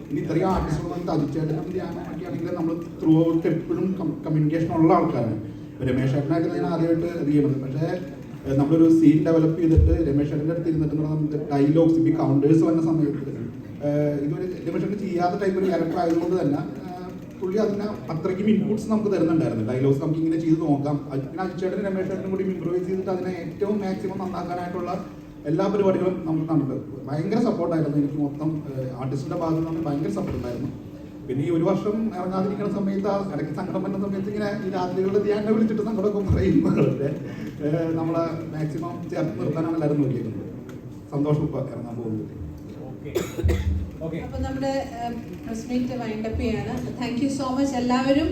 ഇനി ഇത്രയും ആർട്ടിസ്റ്റുകൾ നമുക്ക് അതിച്ചേട്ടനും ധ്യാനമൊക്കെ ആണെങ്കിൽ നമ്മൾ ത്രൂ ഔട്ട് എപ്പോഴും കമ്മ്യൂണിക്കേഷൻ ഉള്ള ആൾക്കാരാണ്. രമേശ് ചേട്ടനായിട്ട് ഞാൻ ആദ്യമായിട്ട് ഇത് ചെയ്യണത്. പക്ഷേ നമ്മളൊരു സീൻ ഡെവലപ്പ് ചെയ്തിട്ട് രമേശ് ചേട്ടൻ്റെ അടുത്ത് ഇരുന്നിട്ട് നമുക്ക് ഡയലോഗ്സ് ഇപ്പോൾ കൗണ്ടേഴ്സ് വന്ന സമയത്ത് ഇതൊരു രമേശ് ചേട്ടൻ ചെയ്യാത്ത ടൈപ്പ് ഒരു ക്യാരക്ടർ ആയതുകൊണ്ട് തന്നെ പുള്ളി അതിന് അത്രയ്ക്കും ഇൻപുട്സ് നമുക്ക് തരുന്നുണ്ടായിരുന്നു. ഡയലോഗ്സ് നമുക്ക് ഇങ്ങനെ ചെയ്ത് നോക്കാം. പിന്നെ അജിച്ചേട്ടനും രമേശ് ചേട്ടനും കൂടി ഇംപ്രൂവൈസ് ചെയ്തിട്ട് അതിനെ ഏറ്റവും മാക്സിമം നന്നാക്കാനായിട്ടുള്ള എല്ലാ പരിപാടികളും നമുക്ക് നടന്നത്. ഭയങ്കര സപ്പോർട്ടായിരുന്നു എനിക്ക്. മൊത്തം ആർട്ടിസ്റ്റിന്റെ ഭാഗത്ത് നിന്ന് ഭയങ്കര സപ്പോർട്ടായിരുന്നു. പിന്നെ ഈ ഒരു വർഷം ഇറങ്ങാതിരിക്കുന്ന സമയത്ത് ഇടയ്ക്ക് സങ്കടം വരുന്ന സമയത്ത് ഇങ്ങനെ ഈ രാത്രികളുടെ ധ്യാനം വിളിച്ചിട്ട് സങ്കടമൊക്കെ പറയുമ്പോഴൊക്കെ നമ്മളെ മാക്സിമം ചേർത്ത് നിർത്താനാണ് എല്ലാവരും നോക്കിയിരുന്നത്. സന്തോഷം ഇപ്പോൾ ഇറങ്ങാൻ പോകുന്നത്. അപ്പൊ നമ്മുടെ പ്രസ് മീറ്റ് വൈൻഡപ്പ് ചെയ്യാണ്. Thank you so much. എല്ലാവരും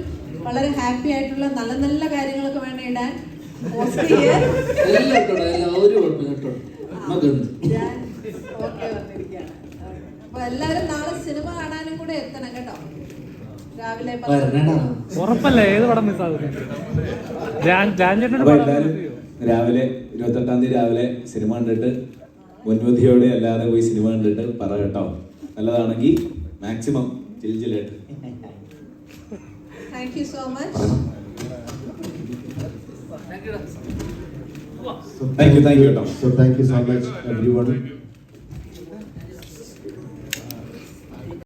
വളരെ ഹാപ്പി ആയിട്ടുള്ള നല്ല നല്ല കാര്യങ്ങളൊക്കെ വേണം ഇടാൻ. അപ്പൊ എല്ലാരും നാളെ സിനിമ കാണാനും കൂടെ എത്തണം കേട്ടോ. രാവിലെ ഉറപ്പല്ലേ? ഏത് പടം മിസ്സാകും? രാവിലെ 28-ാം തീയതി രാവിലെ സിനിമ കണ്ടിട്ട് മുൻവിധിയോടെ അല്ലാതെ പോയി സിനിമ കണ്ടിട്ട് പറ കേട്ടോ. നല്ലതാണെങ്കിൽ മാക്സിമം ചിൽജിലായിട്ട്. Thank you so much. Thank you കേട്ടോ. So thank you so much everyone.